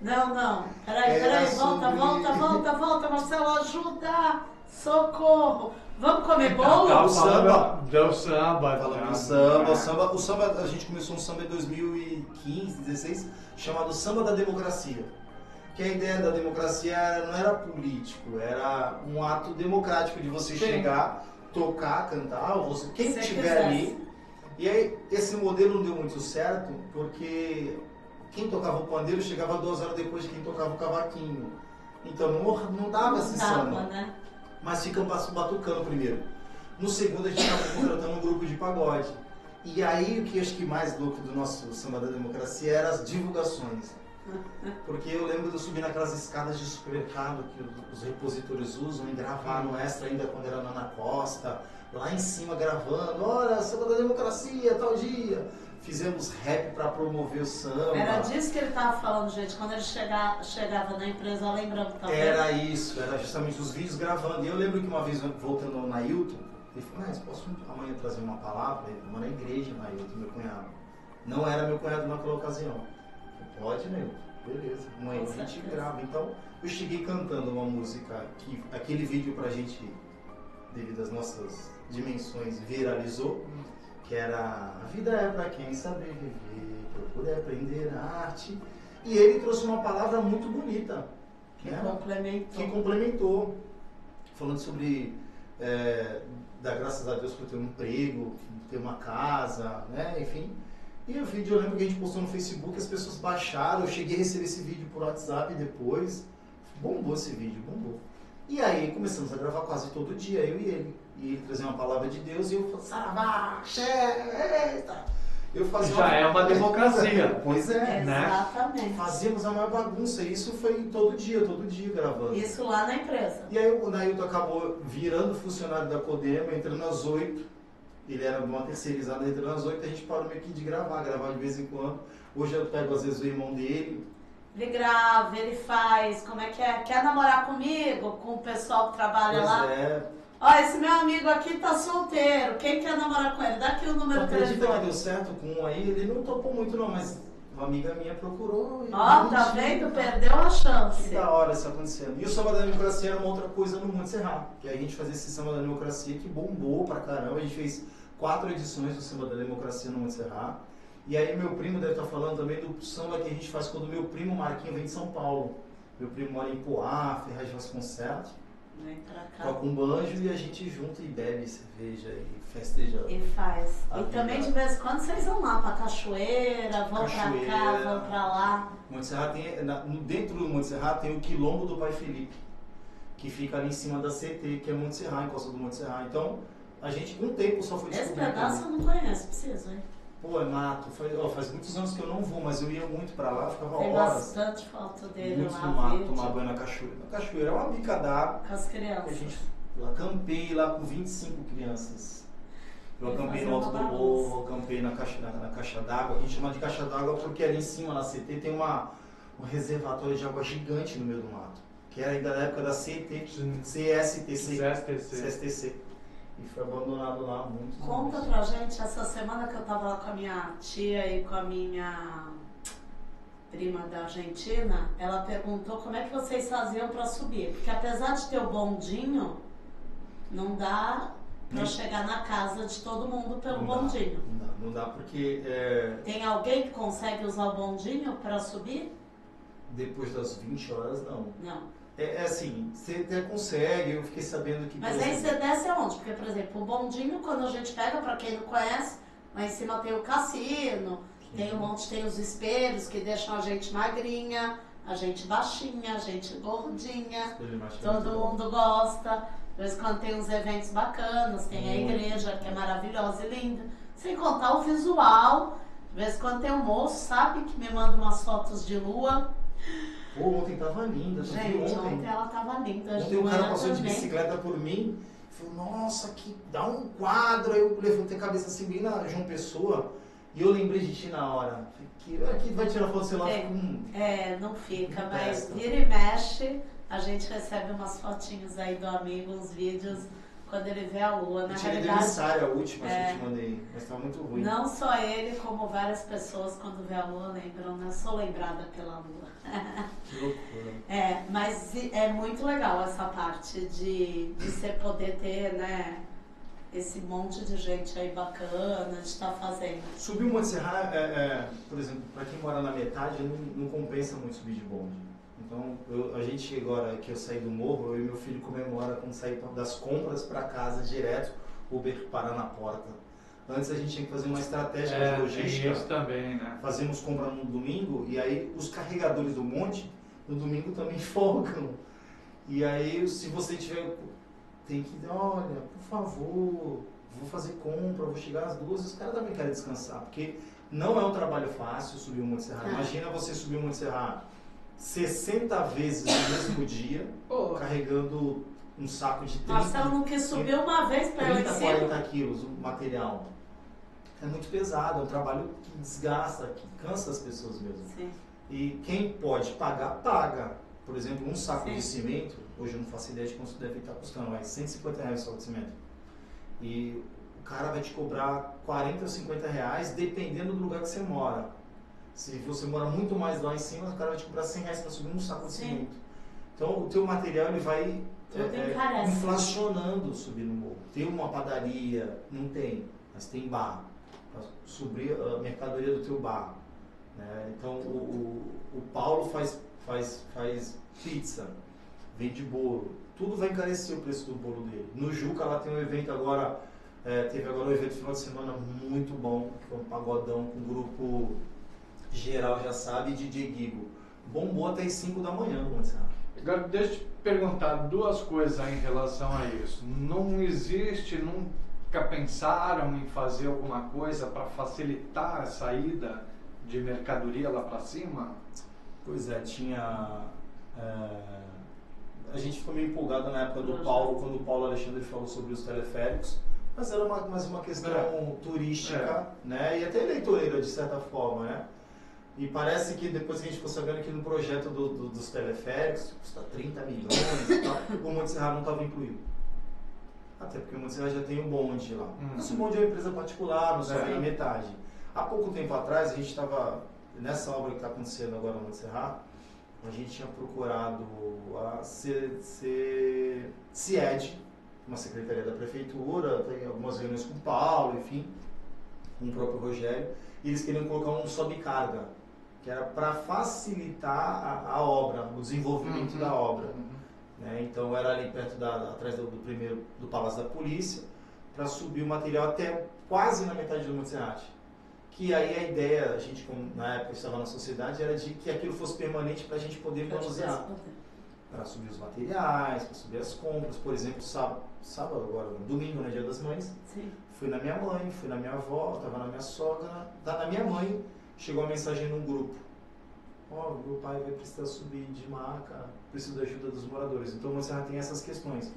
[SPEAKER 3] Não. Peraí. Volta. Marcelo, ajuda. Socorro. Vamos comer bolo?
[SPEAKER 2] Tá, o samba.
[SPEAKER 4] Deu samba.
[SPEAKER 2] Falando do samba. O samba, a gente começou um samba em 2015, 16, chamado Samba da Democracia. Que a ideia da democracia não era político, era um ato democrático de você chegar, tocar, cantar, ou você, quem
[SPEAKER 3] Se
[SPEAKER 2] estiver
[SPEAKER 3] quisesse.
[SPEAKER 2] ali. E aí, esse modelo não deu muito certo, porque quem tocava o pandeiro chegava 2 horas depois de quem tocava o cavaquinho. Então não dava esse samba.
[SPEAKER 3] Né?
[SPEAKER 2] Mas ficam batucando primeiro. No segundo a gente estava contratando um grupo de pagode. E aí o que eu acho que mais louco do nosso Samba da Democracia eram as divulgações. Porque eu lembro de eu subir naquelas escadas de supermercado que os repositores usam e gravar no Extra ainda quando era na Ana Costa, lá em cima gravando, olha, Samba da Democracia, tal dia. Fizemos rap para promover o samba.
[SPEAKER 3] Era disso que ele tava falando, gente. Quando ele chegava na empresa, lembrando também.
[SPEAKER 2] Era isso, era justamente os vídeos gravando. E eu lembro que uma vez, voltando ao Nailton, ele falou, mas posso amanhã trazer uma palavra? Ele falou, na igreja, Nailton, meu cunhado. Não era meu cunhado naquela ocasião. Eu falei, pode, Nailton, beleza. Amanhã a gente grava. Então, eu cheguei cantando uma música que aquele vídeo pra gente, devido às nossas dimensões, viralizou. Que era, a vida é pra quem saber viver, procura aprender a arte. E ele trouxe uma palavra muito bonita.
[SPEAKER 3] Que
[SPEAKER 2] né?
[SPEAKER 3] complementou.
[SPEAKER 2] Que complementou. Falando sobre dar graças a Deus por ter um emprego, ter uma casa, né? Enfim. E o vídeo, eu lembro que a gente postou no Facebook, as pessoas baixaram, eu cheguei a receber esse vídeo por WhatsApp depois. Bombou esse vídeo, bombou. E aí começamos a gravar quase todo dia, eu e ele. E ele trazia uma palavra de Deus e eu falava, saravá, eita. Eu fazia
[SPEAKER 4] Já é uma democracia.
[SPEAKER 2] Pois é,
[SPEAKER 4] né?
[SPEAKER 3] Exatamente.
[SPEAKER 2] Fazíamos a maior bagunça. E isso foi todo dia gravando.
[SPEAKER 3] Isso lá na empresa.
[SPEAKER 2] E aí o Nailton acabou virando funcionário da Codema, entrando às 8. Ele era uma terceirizada, entrando às 8, a gente parou meio que de gravar de vez em quando. Hoje eu pego às vezes o irmão dele.
[SPEAKER 3] Ele grava, ele faz, como é que é? Quer namorar comigo? Com o pessoal que trabalha lá?
[SPEAKER 2] Pois é.
[SPEAKER 3] Ó, esse meu amigo aqui tá solteiro. Quem quer namorar com ele? Dá aqui o número do
[SPEAKER 2] Acredita que
[SPEAKER 3] telefone.
[SPEAKER 2] deu certo com um aí? Ele não topou muito não, mas uma amiga minha procurou.
[SPEAKER 3] Ó, tá vendo? Perdeu a chance.
[SPEAKER 2] Que da hora isso acontecendo. E o Samba da Democracia era uma outra coisa no Monte Serrat. Que a gente fazia esse Samba da Democracia que bombou pra caramba. A gente fez 4 edições do Samba da Democracia no Monte Serrat. E aí meu primo deve estar falando também do samba que a gente faz quando meu primo Marquinho vem de São Paulo. Meu primo mora em Poá, Ferraz de Vasconcelos.
[SPEAKER 3] Vem pra cá.
[SPEAKER 2] Toca um banjo e a gente junta e bebe cerveja e festeja.
[SPEAKER 3] E faz.
[SPEAKER 2] A
[SPEAKER 3] E
[SPEAKER 2] vida.
[SPEAKER 3] também de vez em quando vocês vão lá pra cachoeira, vão
[SPEAKER 2] Cachoeira.
[SPEAKER 3] pra cá, vão pra lá.
[SPEAKER 2] Monte Serrat tem, dentro do Monte Serrat tem o Quilombo do Pai Felipe, que fica ali em cima da CT, que é Monte Serrat, em Costa do Monte Serrat. Então, a gente, com o tempo, só foi
[SPEAKER 3] Esse
[SPEAKER 2] descobrindo.
[SPEAKER 3] pedaço eu não conheço, preciso, hein?
[SPEAKER 2] Pô, é mato. Faz muitos anos que eu não vou, mas eu ia muito pra lá, ficava
[SPEAKER 3] Tem
[SPEAKER 2] horas.
[SPEAKER 3] bastante foto dele
[SPEAKER 2] Muito
[SPEAKER 3] lá,
[SPEAKER 2] no mato,
[SPEAKER 3] vídeo,
[SPEAKER 2] tomar banho na cachoeira. Na cachoeira é uma bica d'água.
[SPEAKER 3] com as
[SPEAKER 2] que a
[SPEAKER 3] crianças.
[SPEAKER 2] gente eu acampei lá com 25 crianças. Eu
[SPEAKER 3] E
[SPEAKER 2] acampei
[SPEAKER 3] fazer
[SPEAKER 2] no alto
[SPEAKER 3] uma
[SPEAKER 2] do
[SPEAKER 3] bagunça.
[SPEAKER 2] morro, acampei na caixa d'água. A gente chama de caixa d'água porque ali em cima, na CT, tem um reservatório de água gigante no meio do mato. Que era ainda da época da CSTC. E foi abandonado lá há muitos
[SPEAKER 3] Conta
[SPEAKER 2] anos.
[SPEAKER 3] pra gente, essa semana que eu tava lá com a minha tia e com a minha prima da Argentina, ela perguntou como é que vocês faziam pra subir. Porque apesar de ter o bondinho, não dá pra chegar na casa de todo mundo pelo bondinho.
[SPEAKER 2] Não dá porque
[SPEAKER 3] Tem alguém que consegue usar o bondinho pra subir?
[SPEAKER 2] depois das 20 horas não.
[SPEAKER 3] Não.
[SPEAKER 2] É assim, você até consegue, eu fiquei sabendo que...
[SPEAKER 3] Mas
[SPEAKER 2] por
[SPEAKER 3] aí
[SPEAKER 2] exemplo,
[SPEAKER 3] você desce aonde? Porque, por exemplo, o bondinho, quando a gente pega, pra quem não conhece, lá em cima tem o cassino, tem um monte, tem os espelhos que deixam a gente magrinha, a gente baixinha, a gente gordinha,
[SPEAKER 2] ele mais
[SPEAKER 3] todo mundo gosta. De vez em quando tem uns eventos bacanas, tem a igreja, que é maravilhosa e linda. Sem contar o visual. De vez em quando tem um moço, sabe, que me manda umas fotos de lua.
[SPEAKER 2] Pô, ontem tava linda,
[SPEAKER 3] Gente, ontem ela tava linda.
[SPEAKER 2] Ontem o cara passou de bicicleta por mim, falou, nossa, que dá um quadro. Aí eu levantei a cabeça assim, bem na João Pessoa, e eu lembrei de ti na hora. Aqui vai tirar foto, sei lá,
[SPEAKER 3] não fica,
[SPEAKER 2] não
[SPEAKER 3] mas
[SPEAKER 2] presta.
[SPEAKER 3] vira e mexe, a gente recebe umas fotinhos aí do amigo, uns vídeos, quando ele vê a lua. Na
[SPEAKER 2] tirei do
[SPEAKER 3] realidade,
[SPEAKER 2] emissário a última que eu te mandei, mas tava muito ruim.
[SPEAKER 3] não só ele, como várias pessoas, quando vê a lua, lembram, né? Sou lembrada pela lua.
[SPEAKER 2] Que loucura.
[SPEAKER 3] Mas é muito legal essa parte de você poder ter, né, esse monte de gente aí bacana, de estar fazendo.
[SPEAKER 2] Subir o Monte Serra, por exemplo, para quem mora na metade, não compensa muito subir de bonde. Então, a gente agora que eu saí do morro, eu e meu filho comemora quando sair das compras para casa direto, o Uber para na porta. Antes a gente tinha que fazer uma estratégia de logística.
[SPEAKER 4] Isso também, né?
[SPEAKER 2] Fazemos compra no domingo e aí os carregadores do monte no domingo também folgam. E aí se você tiver, tem que, olha, por favor, vou fazer compra, vou chegar às 2, os caras também querem descansar, porque não é um trabalho fácil subir o Monte Serra. Imagina você subir o Monte Serra 60 vezes no mesmo dia, carregando um saco de 30,
[SPEAKER 3] Marcelo não quis subir uma vez para ela em
[SPEAKER 2] 30,
[SPEAKER 3] cima.
[SPEAKER 2] 40 quilos o material. É muito pesado, é um trabalho que desgasta, que cansa as pessoas mesmo.
[SPEAKER 3] Sim.
[SPEAKER 2] E quem pode pagar, paga. Por exemplo, um saco
[SPEAKER 3] Sim.
[SPEAKER 2] de cimento, hoje eu não faço ideia de quanto deve estar custando, mas R$150 o saco de cimento. E o cara vai te cobrar 40 ou 50 reais, dependendo do lugar que você mora. Se você mora muito mais lá em cima, o cara vai te cobrar R$100 para subir um saco de cimento. Então, o teu material ele vai inflacionando subir no morro. Tem uma padaria, não tem, mas tem bar. Para subir a mercadoria do teu bar. Né? Então, o Paulo faz pizza, vende bolo. Tudo vai encarecer o preço do bolo dele. No Juca, lá tem um evento agora, teve agora um evento no final de semana muito bom, que foi um pagodão com um grupo geral, já sabe, DJ Gigo. Bombou até as 5 da manhã no Monte Serra.
[SPEAKER 4] Agora, deixa eu te perguntar duas coisas em relação a isso. Não existe, nunca pensaram em fazer alguma coisa para facilitar a saída de mercadoria lá para cima?
[SPEAKER 2] Pois é, tinha... a gente ficou meio empolgado na época do Paulo, quando o Paulo Alexandre falou sobre os teleféricos, mas era mais uma questão turística, né? E até eleitoreira, de certa forma, né? E parece que depois que a gente ficou sabendo que no projeto dos teleféricos, custa 30 milhões e tal, o Monte Serra não estava incluído. Até porque o Monte Serra já tem um bonde lá. Esse bonde é uma empresa particular, não só tem metade. Há pouco tempo atrás, a gente estava, nessa obra que está acontecendo agora no Monte Serra, a gente tinha procurado a CIED, uma secretaria da prefeitura, tem algumas reuniões com o Paulo, enfim, com o próprio Rogério, e eles queriam colocar um sobe-carga, que era para facilitar a obra, o desenvolvimento da obra. Né? Então era ali perto atrás do Palácio da Polícia, para subir o material até quase na metade do Monte Serra. Que aí a ideia, a gente, como na época estava na sociedade, era de que aquilo fosse permanente para a gente poder manusear. Para subir os materiais, para subir as compras. Por exemplo, sábado agora, domingo, né, Dia das Mães, fui na minha mãe, fui na minha avó, estava na minha sogra, na minha mãe, chegou uma mensagem num grupo. Meu pai vai precisar subir de maca, preciso da ajuda dos moradores. Então, você já tem essas questões.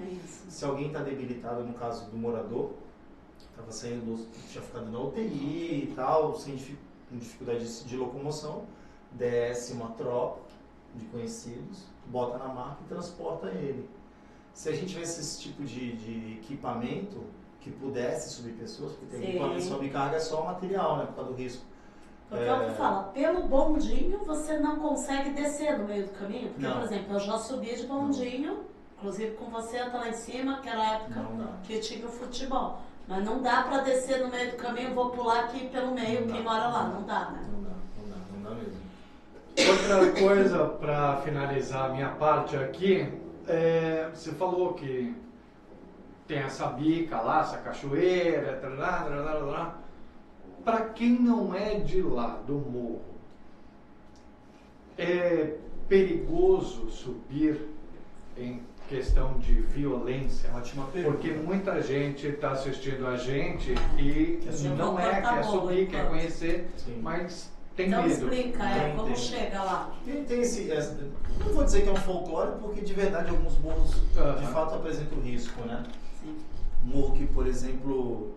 [SPEAKER 2] Se alguém está debilitado, no caso do morador, estava saindo, tinha ficado na UTI e tal, com dificuldade de locomoção, desce uma tropa de conhecidos, bota na maca e transporta ele. Se a gente tivesse esse tipo de equipamento que pudesse subir pessoas, porque tem equipamento de sobrecarga é só material, né, por causa do risco.
[SPEAKER 3] Porque é o que fala, pelo bondinho você não consegue descer no meio do caminho. Porque, por exemplo, eu já subi de bondinho, inclusive com você até lá em cima, que era a época que tinha o futebol. Mas não dá pra descer no meio do caminho, vou pular aqui pelo meio, quem mora lá. Não dá, né?
[SPEAKER 2] Não dá mesmo.
[SPEAKER 4] Outra coisa para finalizar a minha parte aqui, você falou que tem essa bica lá, essa cachoeira, para quem não é de lá, do morro, é perigoso subir questão de violência?
[SPEAKER 2] Ótima pergunta.
[SPEAKER 4] Porque muita gente está assistindo a gente e não quer subir, quer conhecer,
[SPEAKER 2] Sim.
[SPEAKER 4] mas tem
[SPEAKER 3] Então
[SPEAKER 4] medo.
[SPEAKER 3] explica, como
[SPEAKER 2] Tem.
[SPEAKER 3] chega lá.
[SPEAKER 2] Tem não vou dizer que é um folclore, porque de verdade alguns morros de fato apresentam risco, né?
[SPEAKER 3] Sim.
[SPEAKER 2] Morro que, por exemplo,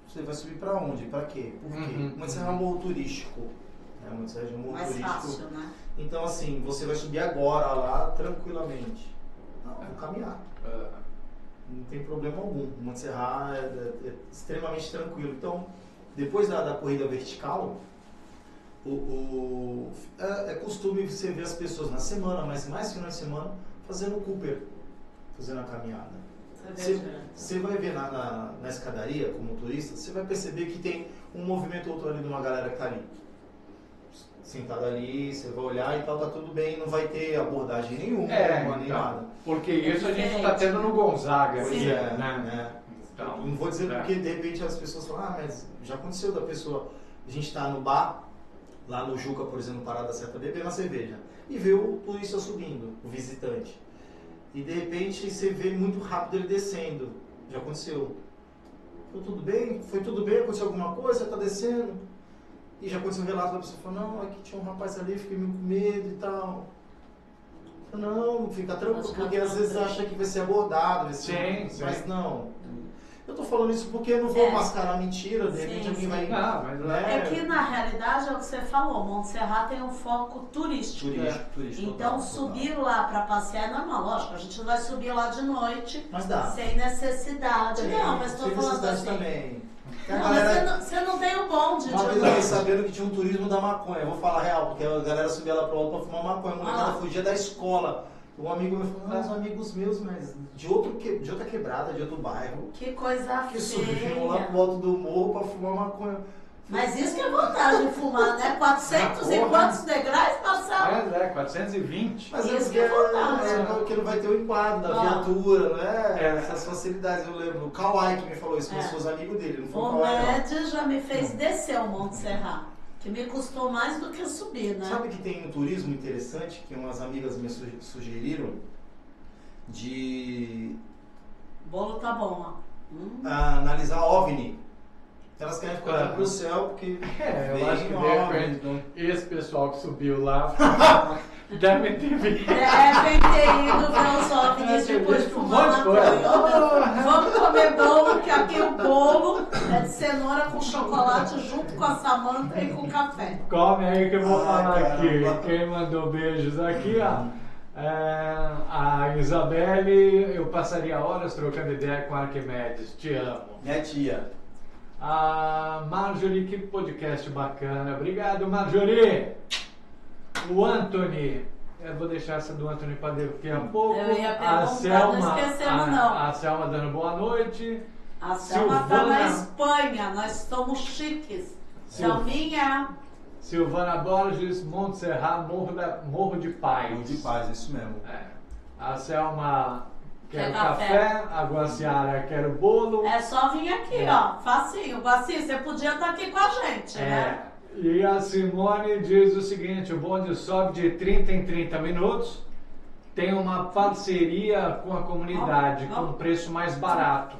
[SPEAKER 2] você vai subir para onde? Para quê? Por quê? Monte Serra é um morro turístico. Monte Serra é um morro
[SPEAKER 3] Mais
[SPEAKER 2] turístico.
[SPEAKER 3] fácil, né?
[SPEAKER 2] Então, assim, você vai subir agora lá tranquilamente. Não, vou caminhar. Não tem problema algum. O Monte Serra é extremamente tranquilo. Então, depois da corrida vertical, é costume você ver as pessoas na semana, mas mais final de semana, fazendo o Cooper, fazendo a caminhada. Você vai ver na escadaria, como turista, você vai perceber que tem um movimento ou outro ali de uma galera que está ali. Sentada ali, você vai olhar e tal, tá tudo bem, não vai ter abordagem nenhuma, nem nada.
[SPEAKER 4] Porque isso a gente está tendo no Gonzaga aqui,
[SPEAKER 2] Pois
[SPEAKER 4] né?
[SPEAKER 2] Então, não vou dizer porque de repente as pessoas falam, mas já aconteceu da pessoa, a gente está no bar, lá no Juca, por exemplo, Parada Certa, bebendo a cerveja, e vê o turista subindo, o visitante. E de repente você vê muito rápido ele descendo. Já aconteceu. Foi tudo bem? Aconteceu alguma coisa? Você está descendo? E já aconteceu um relato da pessoa falando, não, aqui tinha um rapaz ali, fiquei meio com medo e tal. Não, fica tranquilo, porque às vezes acha que vai ser abordado, vai ser, mas não. Eu tô falando isso porque eu não vou mascarar mentira, de repente alguém vai...
[SPEAKER 3] É que na realidade é o que você falou, Montserrat tem um foco turístico. Então subir lá para passear é normal, lógico, a gente não vai subir lá de noite,
[SPEAKER 2] mas dá.
[SPEAKER 3] Sem necessidade. Não, mas estou falando assim.
[SPEAKER 2] Também.
[SPEAKER 3] Não, mas você não tem o bonde.
[SPEAKER 2] Uma vez eu fiquei sabendo que tinha um turismo da maconha, eu vou falar real, porque a galera subia lá pro alto pra fumar maconha, a molecada fugia da escola. Um amigo meu falou, são amigos meus, mas de outra quebrada, de outro bairro.
[SPEAKER 3] Que coisa
[SPEAKER 2] que
[SPEAKER 3] feia.
[SPEAKER 2] subiam lá pro alto do morro pra fumar maconha.
[SPEAKER 3] Mas isso que é vantagem de fumar, né? 400 e quantos degraus, Marcelo?
[SPEAKER 4] 420.
[SPEAKER 2] Mas
[SPEAKER 3] isso que é vantagem.
[SPEAKER 2] Porque não vai ter o enquadro da viatura, não é? Essas facilidades, eu lembro. O Kawai que me falou isso, mas os amigos dele, não foi o Kawai.
[SPEAKER 3] O Med já me fez descer o Monte Serra, que me custou mais do que subir, né?
[SPEAKER 2] Sabe que tem um turismo interessante que umas amigas me sugeriram de...
[SPEAKER 3] O bolo tá bom, ó.
[SPEAKER 2] Analisar OVNI. Elas querem ficar pro céu porque
[SPEAKER 4] eu acho que de repente esse pessoal que subiu lá deve ter vindo.
[SPEAKER 3] Devem ter ido ver os OVNIs depois de fumar maconha. Vamos comer bolo, que aqui o bolo é de cenoura com chocolate junto com a Samanta e com café.
[SPEAKER 4] Come aí que eu vou falar aqui. Quem mandou beijos aqui, ó. A Isabelle, eu passaria horas trocando ideia com a Arquimedes. Te amo.
[SPEAKER 2] Minha tia.
[SPEAKER 4] A Marjorie, que podcast bacana. Obrigado, Marjorie. O Anthony, eu vou deixar essa do Anthony para daqui a pouco.
[SPEAKER 3] Eu ia perguntar, não esquecemos não.
[SPEAKER 4] A Selma dando boa noite.
[SPEAKER 3] A Selma está na Espanha, nós estamos chiques. Selminha.
[SPEAKER 4] Silvana Borges, Montserrat, Morro de Paz.
[SPEAKER 2] Morro de Paz, isso mesmo.
[SPEAKER 4] A Selma... Quero café, a Guaciara quer o bolo.
[SPEAKER 3] É só vir aqui, ó, facinho. Guaci, você podia estar aqui com a gente, né?
[SPEAKER 4] E a Simone diz o seguinte, o bonde sobe de 30 em 30 minutos, tem uma parceria com a comunidade, com um preço mais barato,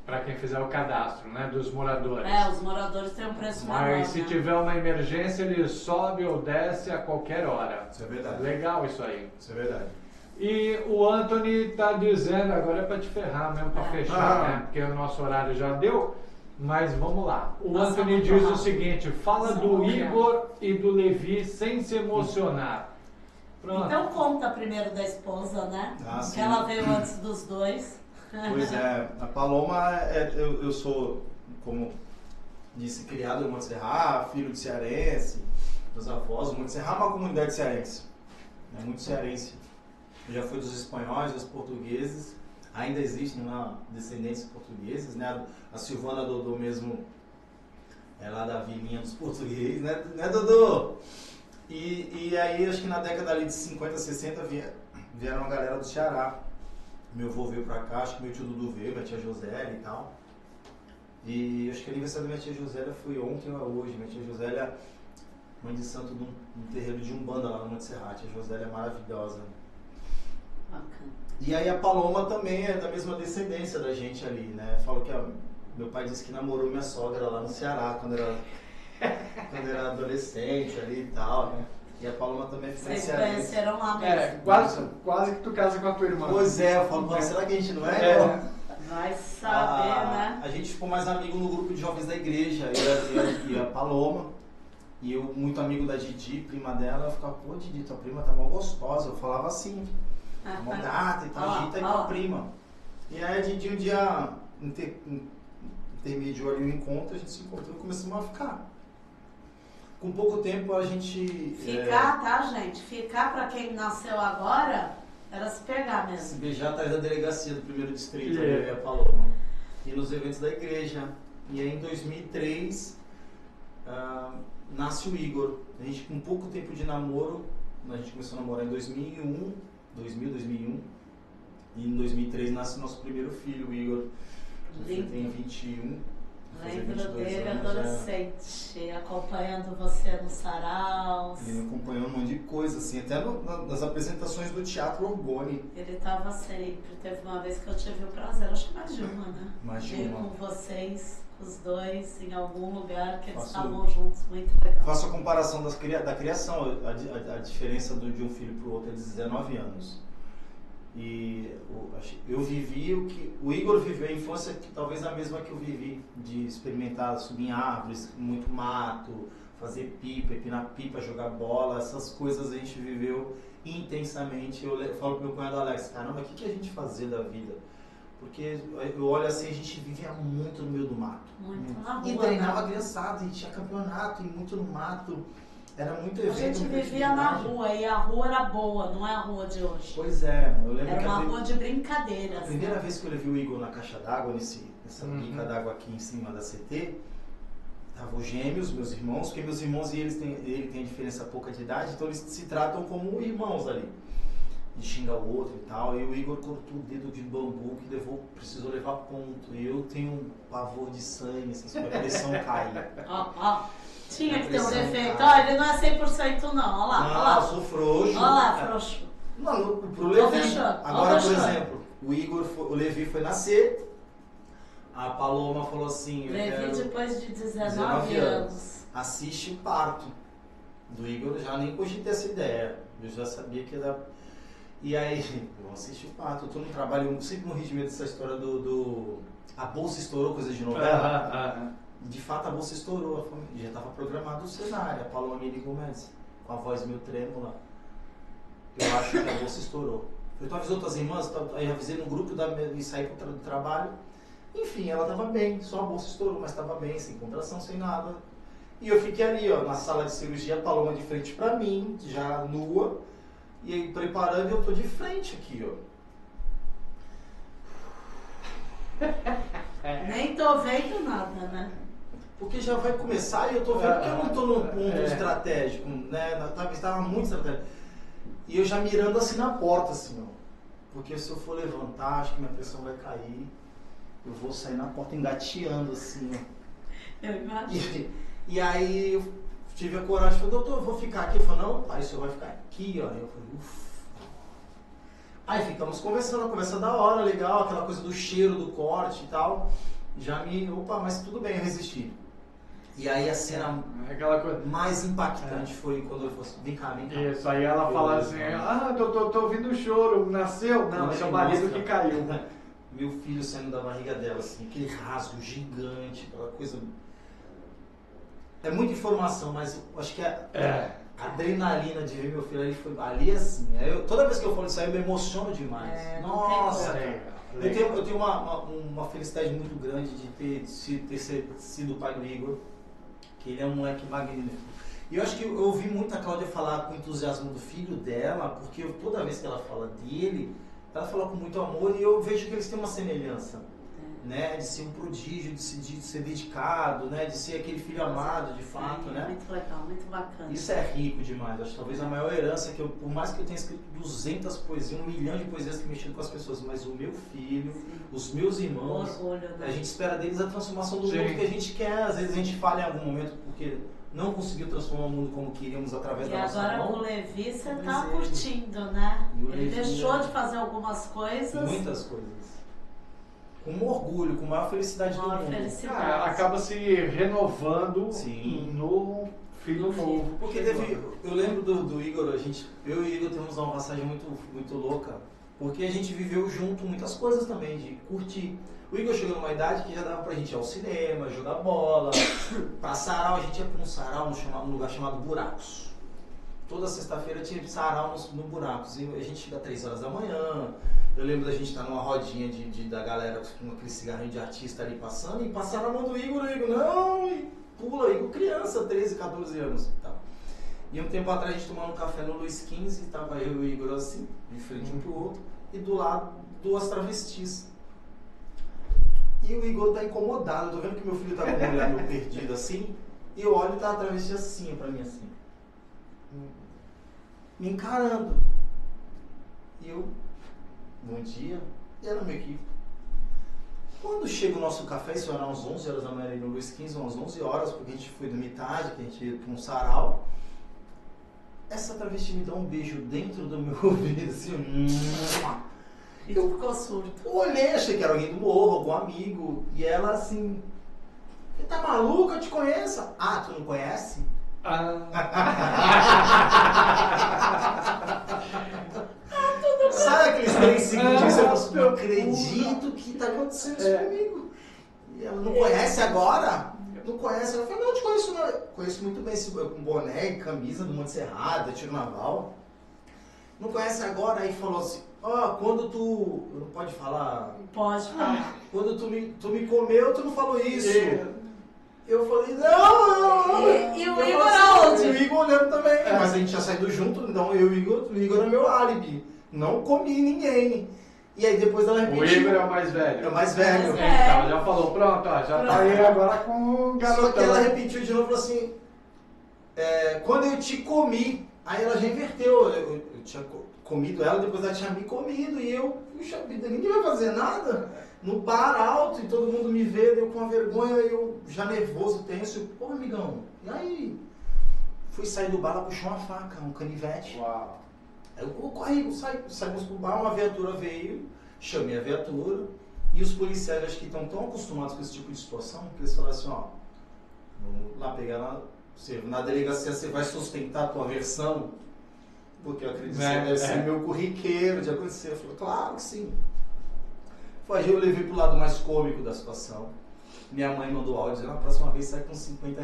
[SPEAKER 4] para quem fizer o cadastro, né, dos moradores.
[SPEAKER 3] Os moradores têm um preço menor.
[SPEAKER 4] Mas se tiver uma emergência, ele sobe ou desce a qualquer hora.
[SPEAKER 2] Isso é verdade.
[SPEAKER 4] Legal isso aí.
[SPEAKER 2] Isso é verdade.
[SPEAKER 4] E o Anthony está dizendo, agora é para te ferrar mesmo, para fechar, né? Porque o nosso horário já deu, mas vamos lá. O Anthony diz o seguinte, fala do Igor e do Levi sem se emocionar. Pronto.
[SPEAKER 3] Então conta primeiro da esposa, né? Que ela veio antes dos dois.
[SPEAKER 2] Pois é, a Paloma, eu sou, como disse, criado em Montserrat, filho de cearense, dos avós. Montserrat é uma comunidade cearense, é muito cearense. Já foi dos espanhóis, dos portugueses, ainda existem lá descendentes portugueses, né? A Silvana Dodô mesmo é lá da vilinha dos portugueses, né Dodô? E aí acho que na década ali de 50, 60 vieram uma galera do Ceará. Meu avô veio pra cá, acho que meu tio Dudu veio, minha tia Josélia e tal. E acho que o aniversário da minha tia Josélia foi ontem ou hoje. Minha tia Josélia, mãe de santo de um terreiro de Umbanda lá no Monte Serra. A tia Josélia é maravilhosa.
[SPEAKER 3] Bacana.
[SPEAKER 2] E aí a Paloma também é da mesma descendência da gente ali, né? Falo que meu pai disse que namorou minha sogra lá no Ceará quando era adolescente ali e tal, né? E a Paloma também foi
[SPEAKER 3] Vocês
[SPEAKER 2] cearense.
[SPEAKER 3] conheceram lá mesmo?
[SPEAKER 4] Quase que tu casa com a tua irmã.
[SPEAKER 2] Pois é, eu falo, será que a gente não é?
[SPEAKER 3] Vai saber, né?
[SPEAKER 2] A gente ficou mais amigo no grupo de jovens da igreja, e a Paloma. E eu, muito amigo da Didi, prima dela, eu ficava, pô, Didi, tua prima tá mó gostosa. Eu falava assim, mó gata e tal, Didi tá aí com a prima. E aí a Didi um dia intermediou ali o encontro, a gente se encontrou e começamos a ficar. Com pouco tempo a gente...
[SPEAKER 3] Ficar, tá, gente? Ficar pra quem nasceu agora, era se pegar mesmo.
[SPEAKER 2] Se beijar atrás da delegacia do 1º distrito, eu e a Paloma. E nos eventos da igreja. E aí em 2003, nasce o Igor. A gente, com pouco tempo de namoro, a gente começou a namorar em 2001. E em 2003 nasce o nosso primeiro filho, o Igor. Ele tem 21.
[SPEAKER 3] Lembro dele adolescente, acompanhando você nos saraus.
[SPEAKER 2] Ele me acompanhou um monte de coisa, assim, até nas apresentações do Teatro Orgone.
[SPEAKER 3] Ele estava sempre. Teve uma vez que eu tive o prazer, acho que mais de uma, né?
[SPEAKER 2] Mais de
[SPEAKER 3] ir
[SPEAKER 2] uma.
[SPEAKER 3] com vocês, os dois, em algum lugar que eles
[SPEAKER 2] Faço-
[SPEAKER 3] estavam juntos, muito legal.
[SPEAKER 2] Faço a comparação da criação, a diferença de um filho para o outro é de 19 anos. E eu vivi o que o Igor viveu, a infância que talvez a mesma que eu vivi, de experimentar subir em árvores, muito mato, fazer pipa, empinar pipa, jogar bola, essas coisas a gente viveu intensamente. Eu falo pro meu cunhado Alex, caramba, o que a gente fazia da vida? Porque eu olho assim, a gente vivia muito no meio do mato.
[SPEAKER 3] Muito na rua,
[SPEAKER 2] E treinava
[SPEAKER 3] né?
[SPEAKER 2] criançada, e tinha campeonato, e muito no mato. Era muito evento.
[SPEAKER 3] A gente
[SPEAKER 2] muita
[SPEAKER 3] vivia na
[SPEAKER 2] atividade.
[SPEAKER 3] rua e a rua era boa, não é a rua de hoje.
[SPEAKER 2] Pois é, eu lembro
[SPEAKER 3] Era
[SPEAKER 2] que
[SPEAKER 3] uma
[SPEAKER 2] a
[SPEAKER 3] rua de brincadeiras.
[SPEAKER 2] a primeira
[SPEAKER 3] né?
[SPEAKER 2] vez que eu levei o Igor na caixa d'água, nessa bica d'água aqui em cima da CT, estavam os gêmeos, meus irmãos, porque meus irmãos e ele tem diferença pouca de idade, então eles se tratam como irmãos ali. E xinga o outro e tal, e o Igor cortou o dedo de bambu que precisou levar ponto. E eu tenho um pavor de sangue, assim, se a pressão cai.
[SPEAKER 3] Ó. Tinha que ter um
[SPEAKER 2] Pressão,
[SPEAKER 3] defeito.
[SPEAKER 2] cara.
[SPEAKER 3] Ó, ele não é 100% não. Ó lá, ó
[SPEAKER 2] Não,
[SPEAKER 3] lá.
[SPEAKER 2] eu sou frouxo.
[SPEAKER 3] Ó lá, frouxo.
[SPEAKER 2] Não, pro
[SPEAKER 3] Ó,
[SPEAKER 2] Levi.
[SPEAKER 3] fechou. Ó,
[SPEAKER 2] Agora, por
[SPEAKER 3] fechou.
[SPEAKER 2] exemplo, o Levi foi nascer, a Paloma falou assim, eu
[SPEAKER 3] Levi
[SPEAKER 2] quero
[SPEAKER 3] depois de 19 anos.
[SPEAKER 2] assiste o parto do Igor, eu já nem cogitei essa ideia, eu já sabia que ia dar. E aí, eu assisti o parto, eu tô no trabalho, eu sempre morri de medo dessa história a bolsa estourou, coisa de novela. De fato, a bolsa estourou, já estava programado o cenário. A Paloma me ligou, mas com a voz meio trêmula, eu acho que a bolsa estourou. Eu tô avisando tuas irmãs, aí avisei no grupo e saí do trabalho. Enfim, ela estava bem, só a bolsa estourou, mas estava bem, sem contração, sem nada. E eu fiquei ali, ó, na sala de cirurgia, a Paloma de frente para mim, já nua, e aí preparando, e eu tô de frente aqui, ó.
[SPEAKER 3] Nem tô vendo nada, né?
[SPEAKER 2] Porque já vai começar e eu tô vendo que eu não tô num ponto estratégico, né? Estava muito estratégico. E eu já mirando assim na porta, assim, ó. Porque se eu for levantar, acho que minha pressão vai cair. Eu vou sair na porta engateando, assim, ó.
[SPEAKER 3] Eu imagino.
[SPEAKER 2] E aí eu tive a coragem, falei, doutor, eu vou ficar aqui. Ele falou, não, pai, o senhor vai ficar aqui, ó. Eu falei, uff. Aí ficamos conversando, uma conversa da hora, legal, aquela coisa do cheiro, do corte e tal. Opa, mas tudo bem, eu resisti. E aí a cena
[SPEAKER 4] Aquela coisa.
[SPEAKER 2] mais impactante foi quando ele falou assim, vem cá.
[SPEAKER 4] Isso, aí ela fala assim, tô ouvindo o choro, nasceu? Não,
[SPEAKER 2] Quando
[SPEAKER 4] seu
[SPEAKER 2] ele
[SPEAKER 4] marido
[SPEAKER 2] mostra
[SPEAKER 4] que caiu.
[SPEAKER 2] Meu filho saindo da barriga dela, assim, aquele rasgo gigante, aquela coisa... É muita informação, mas eu acho que a adrenalina de ver meu filho ali foi ali assim. Toda vez que eu falo isso aí, eu me emociono demais. Nossa, cara. Eu tenho uma felicidade muito grande de ter sido o pai do Igor, que ele é um moleque magnífico. E eu acho que eu ouvi muito a Cláudia falar com entusiasmo do filho dela, porque toda vez que ela fala dele, ela fala com muito amor e eu vejo que eles têm uma semelhança. Né, de ser um prodígio, de ser dedicado, né, de ser aquele filho amado, de fato, né?
[SPEAKER 3] Muito legal, muito bacana.
[SPEAKER 2] Isso é rico demais. Acho que talvez a maior herança que por mais que eu tenha escrito 200 poesias, 1 milhão de poesias que mexido com as pessoas, mas o meu filho, os meus irmãos,
[SPEAKER 3] orgulho, né?
[SPEAKER 2] a gente espera deles a transformação do
[SPEAKER 4] Sim.
[SPEAKER 2] mundo que a gente quer. Às vezes a gente falha em algum momento porque não conseguiu transformar o mundo como queríamos através
[SPEAKER 3] E
[SPEAKER 2] da nossa
[SPEAKER 3] agora
[SPEAKER 2] mão.
[SPEAKER 3] com o Levi você tá
[SPEAKER 2] Desejo.
[SPEAKER 3] curtindo, né?
[SPEAKER 2] E o
[SPEAKER 3] Ele
[SPEAKER 2] Levi,
[SPEAKER 3] deixou
[SPEAKER 2] né?
[SPEAKER 3] de fazer algumas coisas.
[SPEAKER 2] Muitas coisas. Com orgulho, com maior felicidade do
[SPEAKER 3] Maior
[SPEAKER 2] mundo.
[SPEAKER 3] felicidade.
[SPEAKER 4] Acaba se renovando
[SPEAKER 2] Sim.
[SPEAKER 4] no filho novo.
[SPEAKER 2] Porque eu lembro do Igor, eu e o Igor temos uma passagem muito louca, porque a gente viveu junto muitas coisas também, de curtir. O Igor chegou numa idade que já dava pra gente ir ao cinema, jogar bola, pra sarau, a gente ia pra um sarau num lugar chamado Buracos. Toda sexta-feira tinha sarau no Buracos, e a gente chega às 3 horas da manhã. Eu lembro da gente estar numa rodinha da galera com aquele cigarrinho de artista ali passando, e passaram a mão do Igor, o Igor, não, e pula, Igor criança, 13, 14 anos. Tá. E um tempo atrás a gente tomando um café no Luiz XV, tava eu e o Igor assim, de frente um pro outro, e do lado 2 travestis. E o Igor tá incomodado, eu tô vendo que meu filho tá com um olhar meio perdido assim, e eu olho e tá a travesti assim pra mim assim, me encarando. E eu, bom dia, e era meio que... Quando chega o nosso café, isso era umas 11 horas da manhã ali no Luiz XV, umas 11 horas, porque a gente foi dormir tarde, que a gente ia pra um sarau. Essa travesti me dá um beijo dentro do meu ouvido, assim,
[SPEAKER 3] E tu ficou surdo.
[SPEAKER 2] olhei, achei que era alguém do morro, algum amigo, e ela assim, você tá maluca? Eu te conheço. Ah, tu não conhece? Sabe aqueles 3 segundos que você fala assim, não acredito que tá acontecendo isso comigo. E ela não conhece agora? Não conhece? Ela falou, não, eu te conheço não. Eu conheço muito bem com boné e camisa do Monte Serrado, tiro naval. Não conhece agora? Aí falou assim, quando tu... Não pode falar?
[SPEAKER 3] Pode falar.
[SPEAKER 2] Quando tu me comeu, tu não falou isso. Eu falei, não.
[SPEAKER 3] E o
[SPEAKER 2] Eu
[SPEAKER 3] Igor
[SPEAKER 2] falei,
[SPEAKER 3] aonde?
[SPEAKER 2] E o Igor olhando também. Mas a gente já saiu junto, então eu e o Igor é meu álibi. Não comi ninguém. E aí depois ela repetiu.
[SPEAKER 4] O Igor é o mais velho.
[SPEAKER 2] É o mais velho.
[SPEAKER 4] Então, já falou, pronto, ó, já tá aí agora com o garotão.
[SPEAKER 2] Só que ela repetiu de novo e falou assim, quando eu te comi, aí ela já inverteu. Eu tinha comido ela, depois ela tinha me comido. E eu, puxa vida, ninguém vai fazer nada. No bar alto, e todo mundo me vê, eu com a vergonha, eu já nervoso, tenso. Pô, amigão, e aí? Fui sair do bar, ela puxou uma faca, um canivete.
[SPEAKER 4] Uau.
[SPEAKER 2] Aí eu corri, saímos pro bar, uma viatura veio, chamei a viatura, e os policiais acho que estão tão acostumados com esse tipo de situação, que eles falaram assim, vamos lá pegar na delegacia, você vai sustentar a tua versão, porque eu acredito que você deve ser meu corriqueiro de acontecer. Eu falei, claro que sim. Eu levei pro lado mais cômico da situação. Minha mãe mandou áudio dizendo, na próxima vez sai com R$50.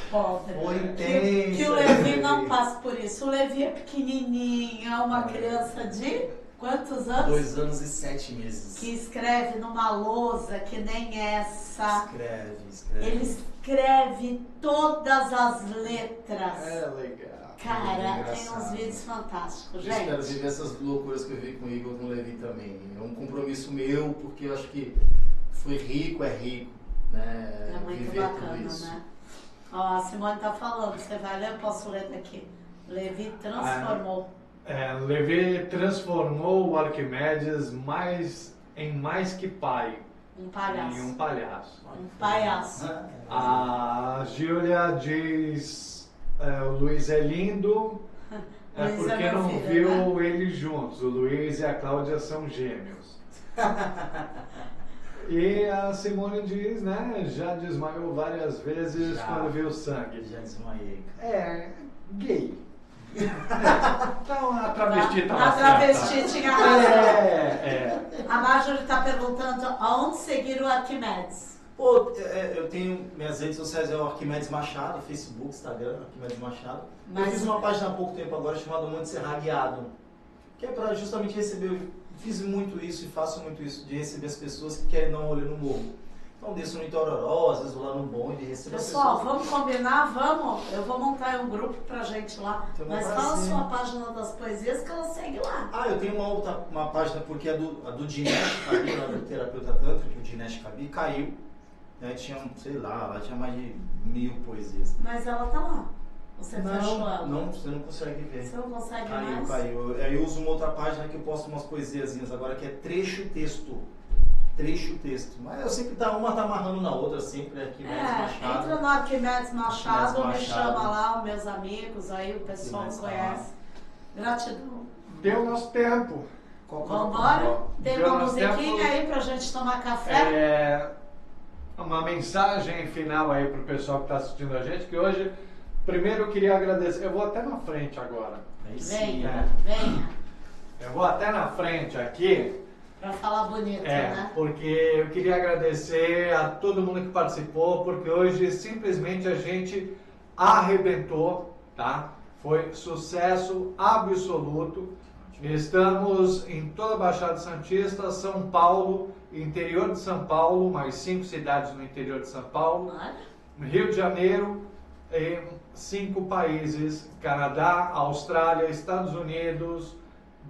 [SPEAKER 3] Pobre.
[SPEAKER 2] Foi intenso.
[SPEAKER 3] Que o Levi não passa por isso. O Levi é pequenininho, é uma criança de quantos anos?
[SPEAKER 2] 2 anos e 7 meses.
[SPEAKER 3] Que escreve numa lousa que nem essa.
[SPEAKER 2] Escreve.
[SPEAKER 3] Ele escreve todas as letras.
[SPEAKER 4] É legal.
[SPEAKER 3] Cara, tem uns
[SPEAKER 2] engraçado.
[SPEAKER 3] vídeos fantásticos,
[SPEAKER 2] Eu espero
[SPEAKER 3] gente.
[SPEAKER 2] viver essas loucuras que eu vi com o Igor e com o Levi também. É um compromisso meu, porque eu acho que foi rico, né?
[SPEAKER 3] É muito
[SPEAKER 2] viver
[SPEAKER 3] bacana,
[SPEAKER 2] tudo isso.
[SPEAKER 3] né? Ó, a Simone tá falando, você vai ler? Eu posso ler daqui. Levi transformou.
[SPEAKER 4] Levi transformou o Arquimedes em mais que pai,
[SPEAKER 3] Um palhaço.
[SPEAKER 4] em um palhaço.
[SPEAKER 3] Um palhaço.
[SPEAKER 4] A Júlia diz, o Luiz é lindo,
[SPEAKER 3] Luiz
[SPEAKER 4] porque
[SPEAKER 3] é meu
[SPEAKER 4] não
[SPEAKER 3] filho,
[SPEAKER 4] viu eles juntos. O Luiz e a Cláudia são gêmeos. E a Simone diz, né, já desmaiou várias vezes quando viu sangue.
[SPEAKER 2] Já desmaiei.
[SPEAKER 4] Gay. Então a travesti estava
[SPEAKER 3] A travesti tinha razão. A Marjorie está perguntando aonde seguir o Arquimedes.
[SPEAKER 2] Pô, eu tenho minhas redes sociais, é o Arquimedes Machado, Facebook, Instagram, Arquimedes Machado. Eu fiz uma página há pouco tempo agora chamada Monte Serra Guiado, que é para justamente receber, eu fiz muito isso e faço muito isso, de receber as pessoas que querem dar um rolê no morro. Então desço no Itororó, às vezes vou lá no bonde, recebo
[SPEAKER 3] Pessoal,
[SPEAKER 2] as pessoas.
[SPEAKER 3] vamos combinar? Vamos? Eu vou montar um grupo pra gente lá.
[SPEAKER 2] Tem uma
[SPEAKER 3] Mas fala a
[SPEAKER 2] prazer.
[SPEAKER 3] sua página das poesias que ela segue lá.
[SPEAKER 2] Eu tenho uma página porque a do Dinesh Cabi, lá do terapeuta tântrico, o Dinesh Cabi, caiu. Né, tinha, sei lá tinha mais de 1000 poesias.
[SPEAKER 3] Mas ela tá lá. Você fechou ela.
[SPEAKER 2] Não, você não consegue ver.
[SPEAKER 3] Você não consegue mais?
[SPEAKER 2] Caiu. Aí eu uso uma outra página que eu posto umas poesiazinhas agora, que é trecho texto. trecho o texto. Mas eu sempre uma tá amarrando na outra, sempre Arquimedes Machado.
[SPEAKER 3] Entra no Arquimedes Machado, me
[SPEAKER 2] Machado.
[SPEAKER 3] chama lá, os meus amigos, aí o pessoal
[SPEAKER 2] Arquimedes
[SPEAKER 3] conhece. Gratidão.
[SPEAKER 4] Deu nosso tempo.
[SPEAKER 3] Vambora? Tem
[SPEAKER 4] Deu
[SPEAKER 3] uma
[SPEAKER 4] nosso
[SPEAKER 3] musiquinha
[SPEAKER 4] tempo.
[SPEAKER 3] aí pra gente tomar café?
[SPEAKER 4] Uma mensagem final aí pro pessoal que está assistindo a gente, que hoje, primeiro eu queria agradecer, eu vou até na frente agora.
[SPEAKER 2] Aí sim,
[SPEAKER 3] Venha,
[SPEAKER 2] né?
[SPEAKER 3] venha.
[SPEAKER 4] Eu vou até na frente aqui,
[SPEAKER 3] Pra falar bonito, né?
[SPEAKER 4] porque eu queria agradecer a todo mundo que participou, porque hoje simplesmente a gente arrebentou, tá? Foi sucesso absoluto. Estamos em toda a Baixada Santista, São Paulo, interior de São Paulo, mais 5 cidades no interior de São Paulo, Rio de Janeiro, e 5 países, Canadá, Austrália, Estados Unidos,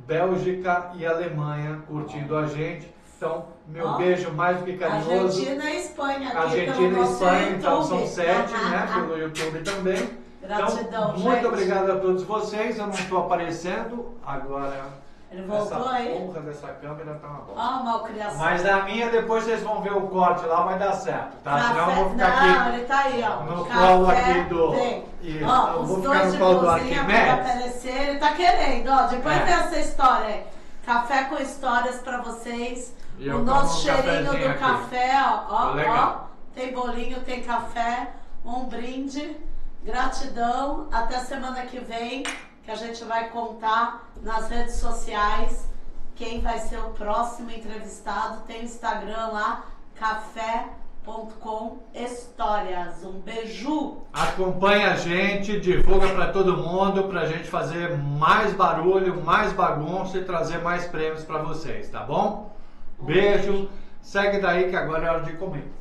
[SPEAKER 4] Bélgica e Alemanha curtindo a gente. Então, meu beijo mais do que carinhoso.
[SPEAKER 3] Argentina e Espanha aqui
[SPEAKER 4] Argentina
[SPEAKER 3] pelo
[SPEAKER 4] e
[SPEAKER 3] nosso
[SPEAKER 4] Espanha, então
[SPEAKER 3] YouTube.
[SPEAKER 4] são 7, né, pelo YouTube também.
[SPEAKER 3] Gratidão,
[SPEAKER 4] Então,
[SPEAKER 3] gente.
[SPEAKER 4] muito obrigado a todos vocês. Eu não estou aparecendo agora.
[SPEAKER 3] Ele voltou
[SPEAKER 4] essa
[SPEAKER 3] aí?
[SPEAKER 4] porra dessa câmera tá uma bosta.
[SPEAKER 3] Ó, malcriação.
[SPEAKER 4] Mas na minha, depois vocês vão ver o corte lá, vai dar certo, tá? Senão eu vou ficar
[SPEAKER 3] Não,
[SPEAKER 4] aqui
[SPEAKER 3] ele tá aí, ó.
[SPEAKER 4] no
[SPEAKER 3] Café
[SPEAKER 4] colo aqui do...
[SPEAKER 3] tem.
[SPEAKER 4] Isso,
[SPEAKER 3] Ó,
[SPEAKER 4] eu
[SPEAKER 3] os
[SPEAKER 4] vou ficar
[SPEAKER 3] dois
[SPEAKER 4] no
[SPEAKER 3] de
[SPEAKER 4] colo do
[SPEAKER 3] cozinha pra
[SPEAKER 4] Arquimedes.
[SPEAKER 3] aparecer, ele tá querendo, ó. Depois
[SPEAKER 4] É.
[SPEAKER 3] tem essa história aí. Café com histórias pra vocês.
[SPEAKER 4] E eu
[SPEAKER 3] O nosso
[SPEAKER 4] como um
[SPEAKER 3] cheirinho
[SPEAKER 4] cafezinho
[SPEAKER 3] do
[SPEAKER 4] aqui.
[SPEAKER 3] café, ó.
[SPEAKER 4] Tá
[SPEAKER 3] Ó, ó.
[SPEAKER 4] legal.
[SPEAKER 3] Tem bolinho, tem café. Um brinde. Gratidão. Até semana que vem, que a gente vai contar nas redes sociais quem vai ser o próximo entrevistado. Tem o Instagram lá, café.com histórias. Um beijo!
[SPEAKER 4] Acompanha a gente, divulga pra todo mundo, pra gente fazer mais barulho, mais bagunça e trazer mais prêmios pra vocês, tá bom? Beijo. Segue daí que agora é hora de comer.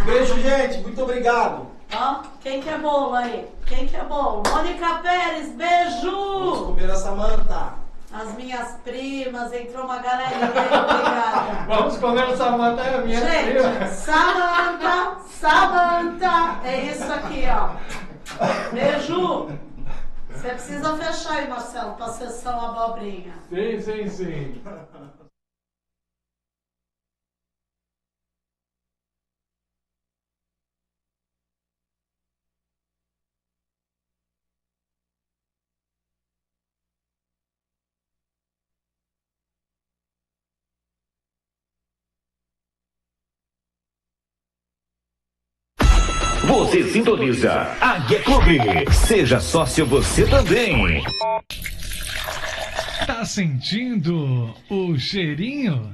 [SPEAKER 2] Beijo, gente. Muito obrigado.
[SPEAKER 3] Ó, quem quer bolo aí? Quem quer bolo? Mônica Pérez,
[SPEAKER 2] Vamos
[SPEAKER 3] beijo!
[SPEAKER 2] comer a Samanta.
[SPEAKER 3] As minhas primas, entrou uma galerinha aí, obrigada.
[SPEAKER 4] Vamos comer o Samanta, é a minha
[SPEAKER 3] Gente,
[SPEAKER 4] prima.
[SPEAKER 3] Samanta, é isso aqui, ó. Beijo! Você precisa fechar aí, Marcelo, pra sessão abobrinha.
[SPEAKER 4] Sim, sim, sim.
[SPEAKER 5] Você sintoniza Águia Clube. Seja sócio você também.
[SPEAKER 6] Tá sentindo o cheirinho?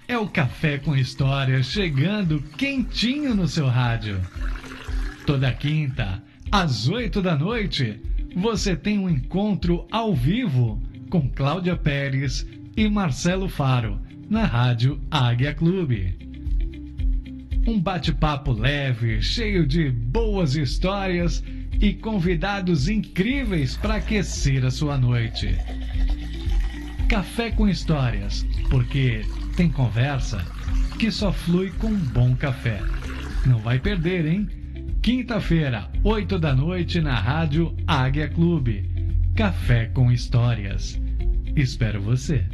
[SPEAKER 6] É o Café com História chegando quentinho no seu rádio. Toda quinta, às 8 da noite, você tem um encontro ao vivo com Cláudia Pérez e Marcelo Faro na Rádio Águia Clube. Um bate-papo leve, cheio de boas histórias e convidados incríveis para aquecer a sua noite. Café com Histórias, porque tem conversa que só flui com um bom café. Não vai perder, hein? Quinta-feira, 8 da noite na Rádio Águia Clube. Café com Histórias. Espero você.